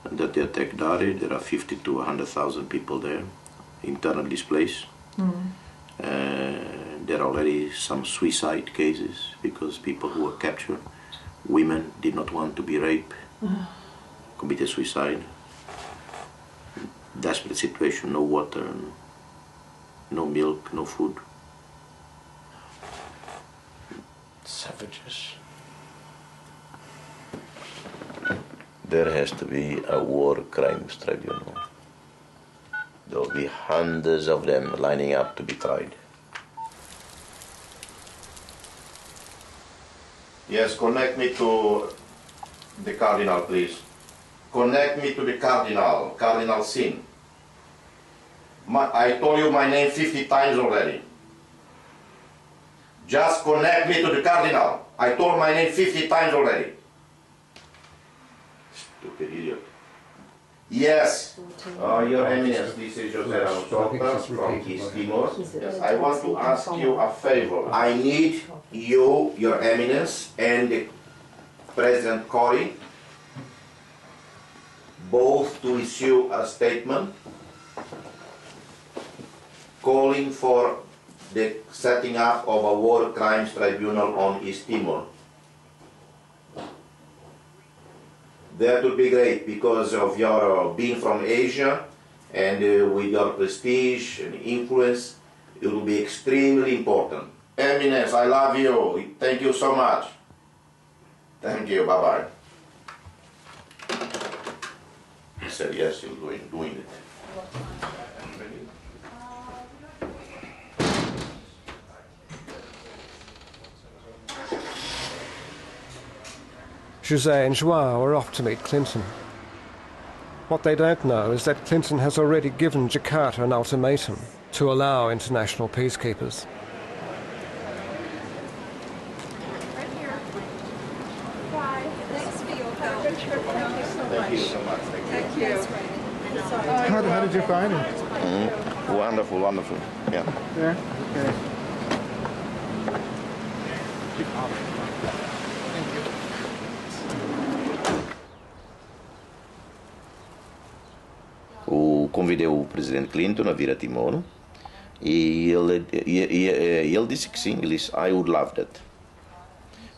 That they attacked Dare, there are 50 to 100,000 people there, internally displaced. There are already some suicide cases because people who were captured, women did not want to be raped, committed suicide. Desperate situation, no water, no milk, no food. Savages. There has to be a war crimes tribunal. There will be hundreds of them lining up to be tried. Yes, connect me to the Cardinal, please. Connect me to the Cardinal, Cardinal Sin. I told you my name 50 times already. Just connect me to the Cardinal. I told my name 50 times already. Stupid idiot. Yes, Your Eminence, this is José Ramos from East Timor. Yes, I want to ask you a favor. I need you, Your Eminence, and President Corey, both to issue a statement calling for the setting up of a war crimes tribunal on East Timor. That would be great because of your being from Asia and with your prestige and influence, it will be extremely important. Eminence, I love you. Thank you so much. Thank you. Bye-bye. He said yes, he's doing it. José and João are off to meet Clinton. What they don't know is that Clinton has already given Jakarta an ultimatum to allow international peacekeepers. How did you find it? Wonderful, wonderful. Yeah. Yeah? Okay. Convidei o presidente Clinton a vir a Timor e ele disse que sim, ele disse, I would love that.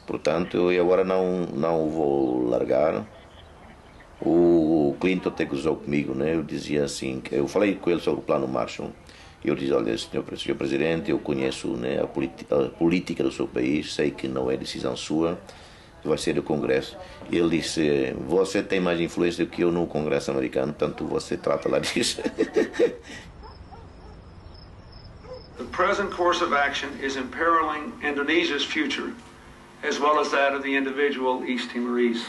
Portanto, eu agora não vou largar. O Clinton até gozou comigo, né? Eu dizia assim, eu falei com ele sobre o plano Marshall. Eu dizia, olha, senhor Presidente, eu conheço, né, a política do seu país, sei que não é decisão sua, vai ser do Congresso. Ele disse, você tem mais influência do que eu no Congresso americano, tanto você trata lá disso. The present course of action is imperiling Indonesia's future, as well as that of the individual East Timorese.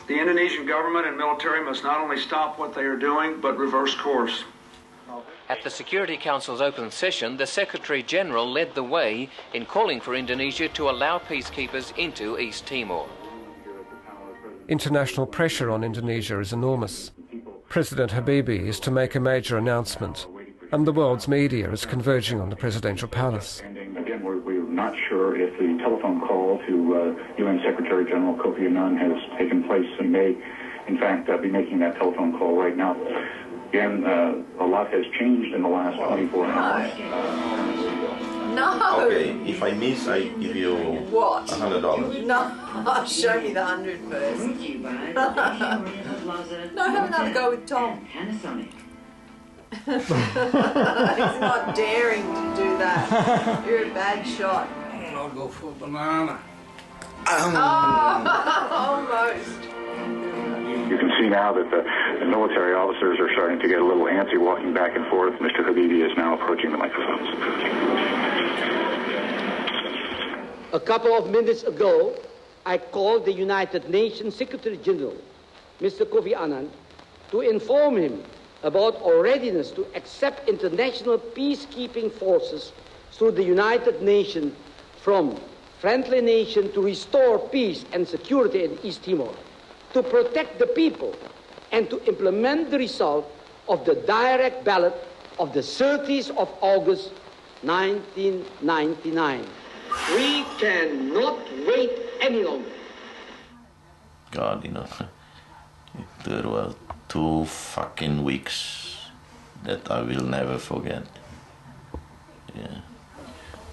The Indonesian government and military must not only stop what they are doing, but reverse course. At the Security Council's open session, the Secretary-General led the way in calling for Indonesia to allow peacekeepers into East Timor. International pressure on Indonesia is enormous. President Habibie is to make a major announcement, and the world's media is converging on the presidential palace. Again, we're not sure if the telephone call to UN Secretary-General Kofi Annan has taken place and may, in fact, be making that telephone call right now. Again, a lot has changed in the last 24 hours. No! Okay, if I miss, I give you what? $100. No, show me the 100 first. No, have another go with Tom. He's not daring to do that. You're a bad shot. I'll go for a banana. Almost. You can see now that the military officers are starting to get a little antsy walking back and forth. Mr. Habibie is now approaching the microphones. A couple of minutes ago, I called the United Nations Secretary General, Mr. Kofi Annan, to inform him about our readiness to accept international peacekeeping forces through the United Nations from friendly nation to restore peace and security in East Timor, to protect the people, and to implement the result of the direct ballot of the 30th of August, 1999. We cannot wait any longer. God, you know, there were 2 fucking weeks that I will never forget. Yeah.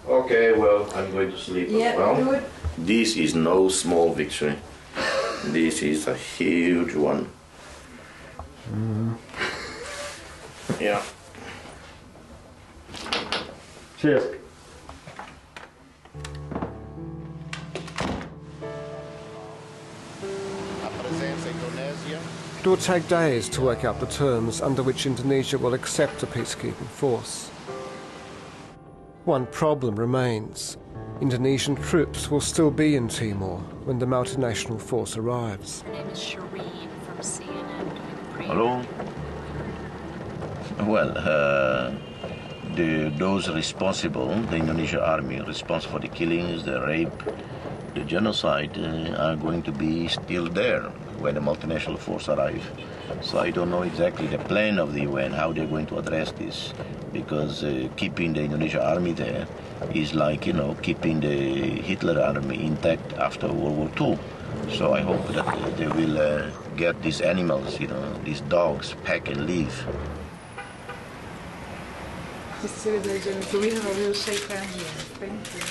Okay, well, I'm going to sleep as well. Good. This is no small victory. This is a huge one. Yeah. Cheers. It will take days to work out the terms under which Indonesia will accept a peacekeeping force. One problem remains. Indonesian troops will still be in Timor when the multinational force arrives. My name is Shireen from CNN. Hello? Well, those responsible, the Indonesian army responsible for the killings, the rape, the genocide, are going to be still there when the multinational force arrive. So I don't know exactly the plan of the UN, how they're going to address this, because keeping the Indonesian army there is like, you know, keeping the Hitler army intact after World War II. So I hope that they will get these animals, you know, these dogs, pack and leave. So we have a real safe hand here. Thank you.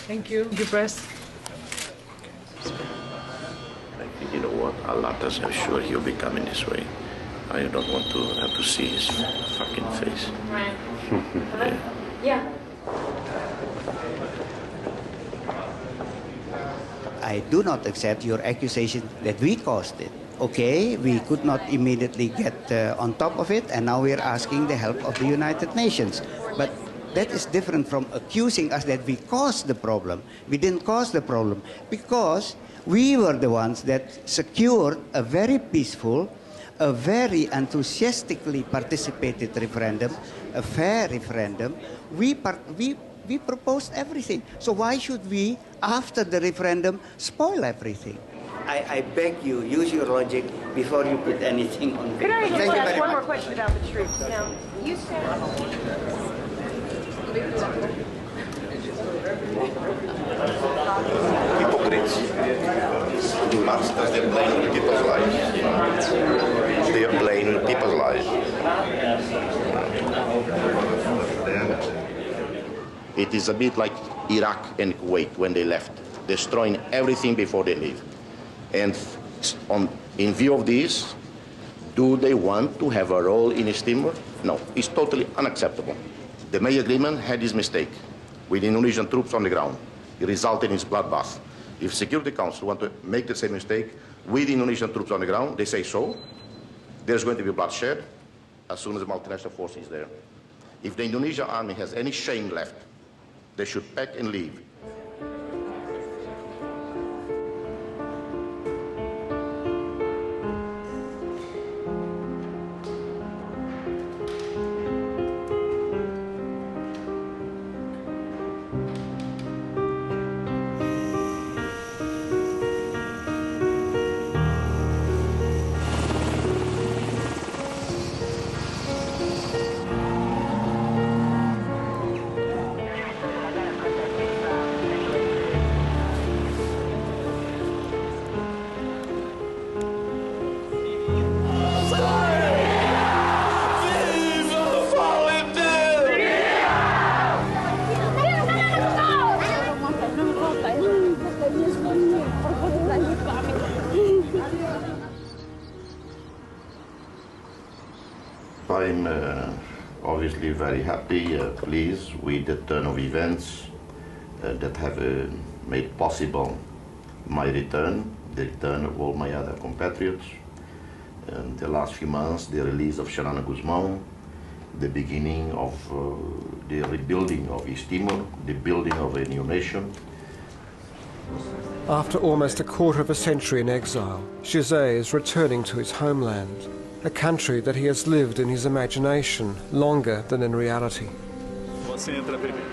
Thank you. Good rest. I think, you know what, Alatas, I'm sure he'll be coming this way. I don't want to have to see his fucking face. Right. Yeah. I do not accept your accusation that we caused it. Okay, we could not immediately get on top of it, and now we're asking the help of the United Nations. But that is different from accusing us that we caused the problem. We didn't cause the problem because we were the ones that secured a very peaceful, a very enthusiastically participated referendum, a fair referendum. We proposed everything. So why should we, after the referendum, spoil everything? I beg you, use your logic before you put anything on paper. Can I just ask one more question about the troops? Now, you said... Hypocrites. The masters, they're playing with people's lives. They are playing with people's lives. It is a bit like Iraq and Kuwait when they left, destroying everything before they leave. And in view of this, do they want to have a role in East Timor? No, it's totally unacceptable. The May Agreement had this mistake with Indonesian troops on the ground. It resulted in its bloodbath. If Security Council want to make the same mistake with Indonesian troops on the ground, they say so. There's going to be bloodshed as soon as the multinational force is there. If the Indonesian army has any shame left, they should pack and leave. I'm obviously very happy, pleased with the turn of events that have made possible my return, the return of all my other compatriots. The last few months, the release of Xanana Guzmão, the beginning of the rebuilding of East Timor, the building of a new nation. After almost a quarter of a century in exile, José is returning to his homeland, a country that he has lived in his imagination longer than in reality. Você entra primeiro.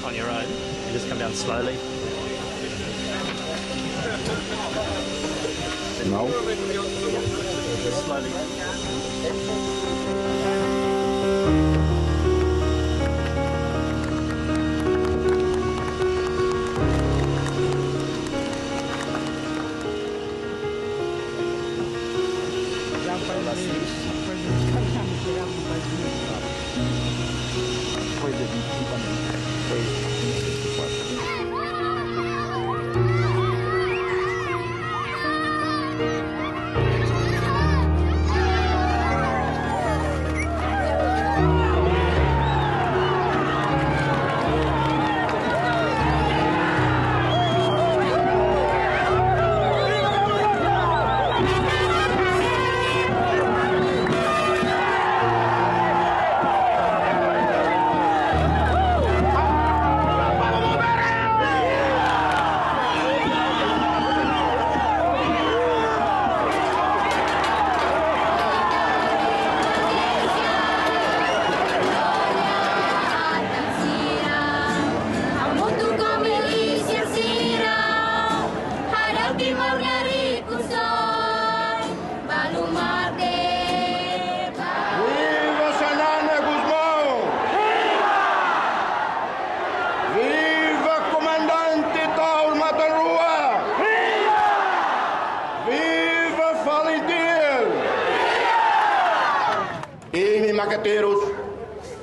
On your own, and just come down slowly. No. Just slowly.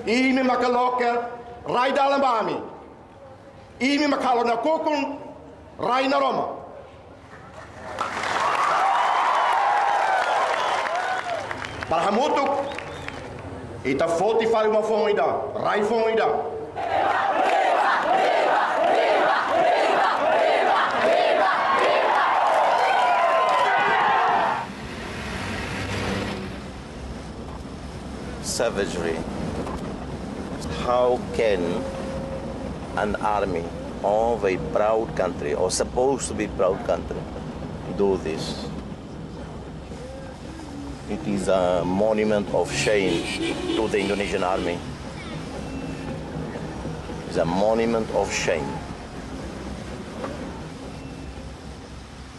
Imi makaloka rai dalambami. Imi makalo na kukun rai na Roma. Parhamutuk ita foti fali uma fonida, rai fonida. Savagery. How can an army of a proud country, or supposed to be proud country, do this? It is a monument of shame to the Indonesian army. It's a monument of shame.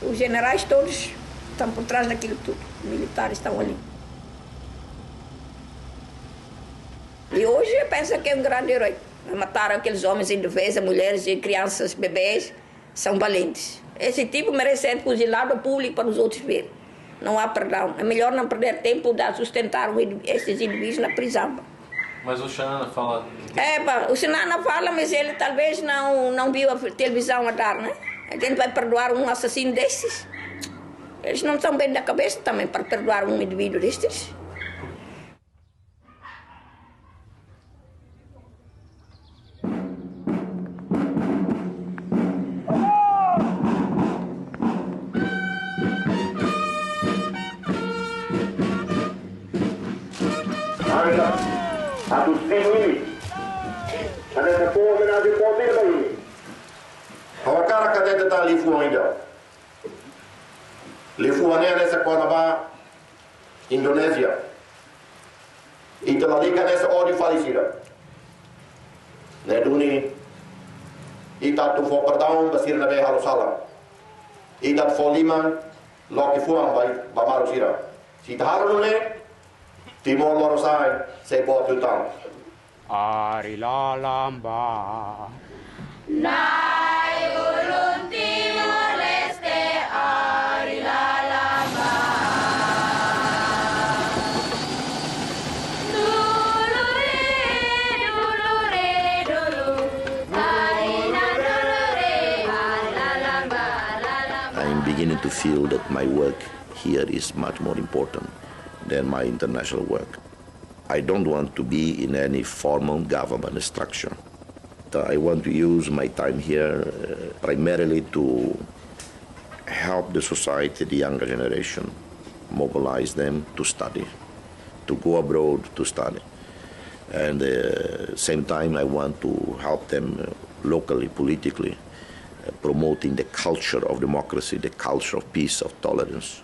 Os generais todos estão por trás daquilo tudo. Os militares estão ali. E hoje pensa que é um grande herói. Mataram aqueles homens indefesos, mulheres e crianças, bebês, são valentes. Esse tipo merece ser fuzilado ao público para os outros verem. Não há perdão. É melhor não perder tempo de sustentar esses indivíduos na prisão. Mas o Xanana fala... O Xanana fala, mas ele talvez não viu a televisão a dar, né? A gente vai perdoar um assassino desses? Eles não estão bem da cabeça também para perdoar um indivíduo destes. Hawakara kadete ta lifu ainda. Lifu ane nessa Conabá, Indonésia. E te la liga nessa odi falecida. Ne duni. E dat tu for perdão basir na be halusala. E dat for lima lo que fuang ba marusira. Si taharu ne Timor Lorosai se botu tang. Ari la lamba. Nai ulun Timor Leste, ari la lamba. Dulu re dulu, ari la lamba, la lamba. I'm beginning to feel that my work here is much more important than my international work. I don't want to be in any formal government structure. I want to use my time here primarily to help the society, the younger generation, mobilize them to study, to go abroad to study. And at the same time, I want to help them locally, politically, promoting the culture of democracy, the culture of peace, of tolerance.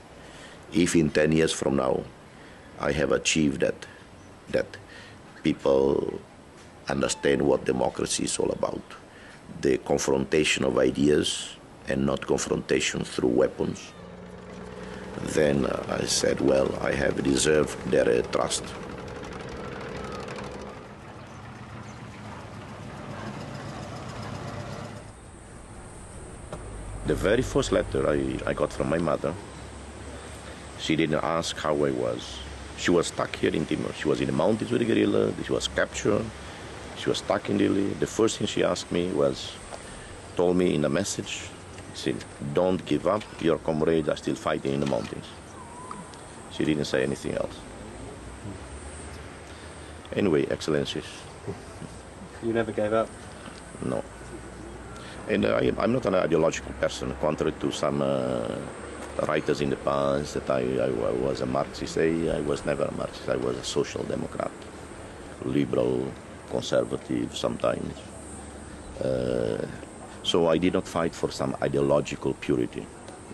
If in 10 years from now, I have achieved that people understand what democracy is all about, the confrontation of ideas and not confrontation through weapons, then I said, well, I have deserved their trust. The very first letter I got from my mother, she didn't ask how I was. She was stuck here in Timor. She was in the mountains with the guerrilla. She was captured. She was stuck in Dili. The first thing she asked me told me in a message, she said, don't give up. Your comrades are still fighting in the mountains. She didn't say anything else. Anyway, Excellencies. You never gave up? No. And I'm not an ideological person, contrary to some writers in the past that I was a Marxist. I was never a Marxist. I was a social democrat, liberal, conservative sometimes. So I did not fight for some ideological purity.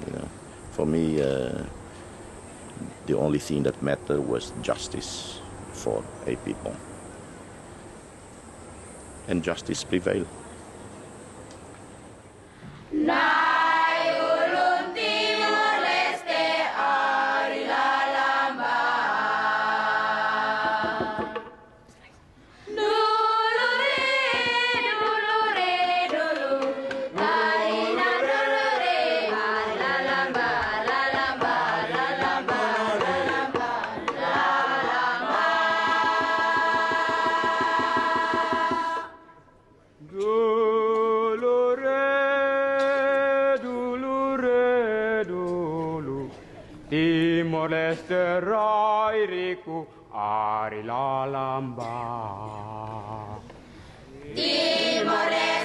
You know, for me, the only thing that mattered was justice for a people, and justice prevailed. Timor-Leste rairiku ari la lamba. Timor-Leste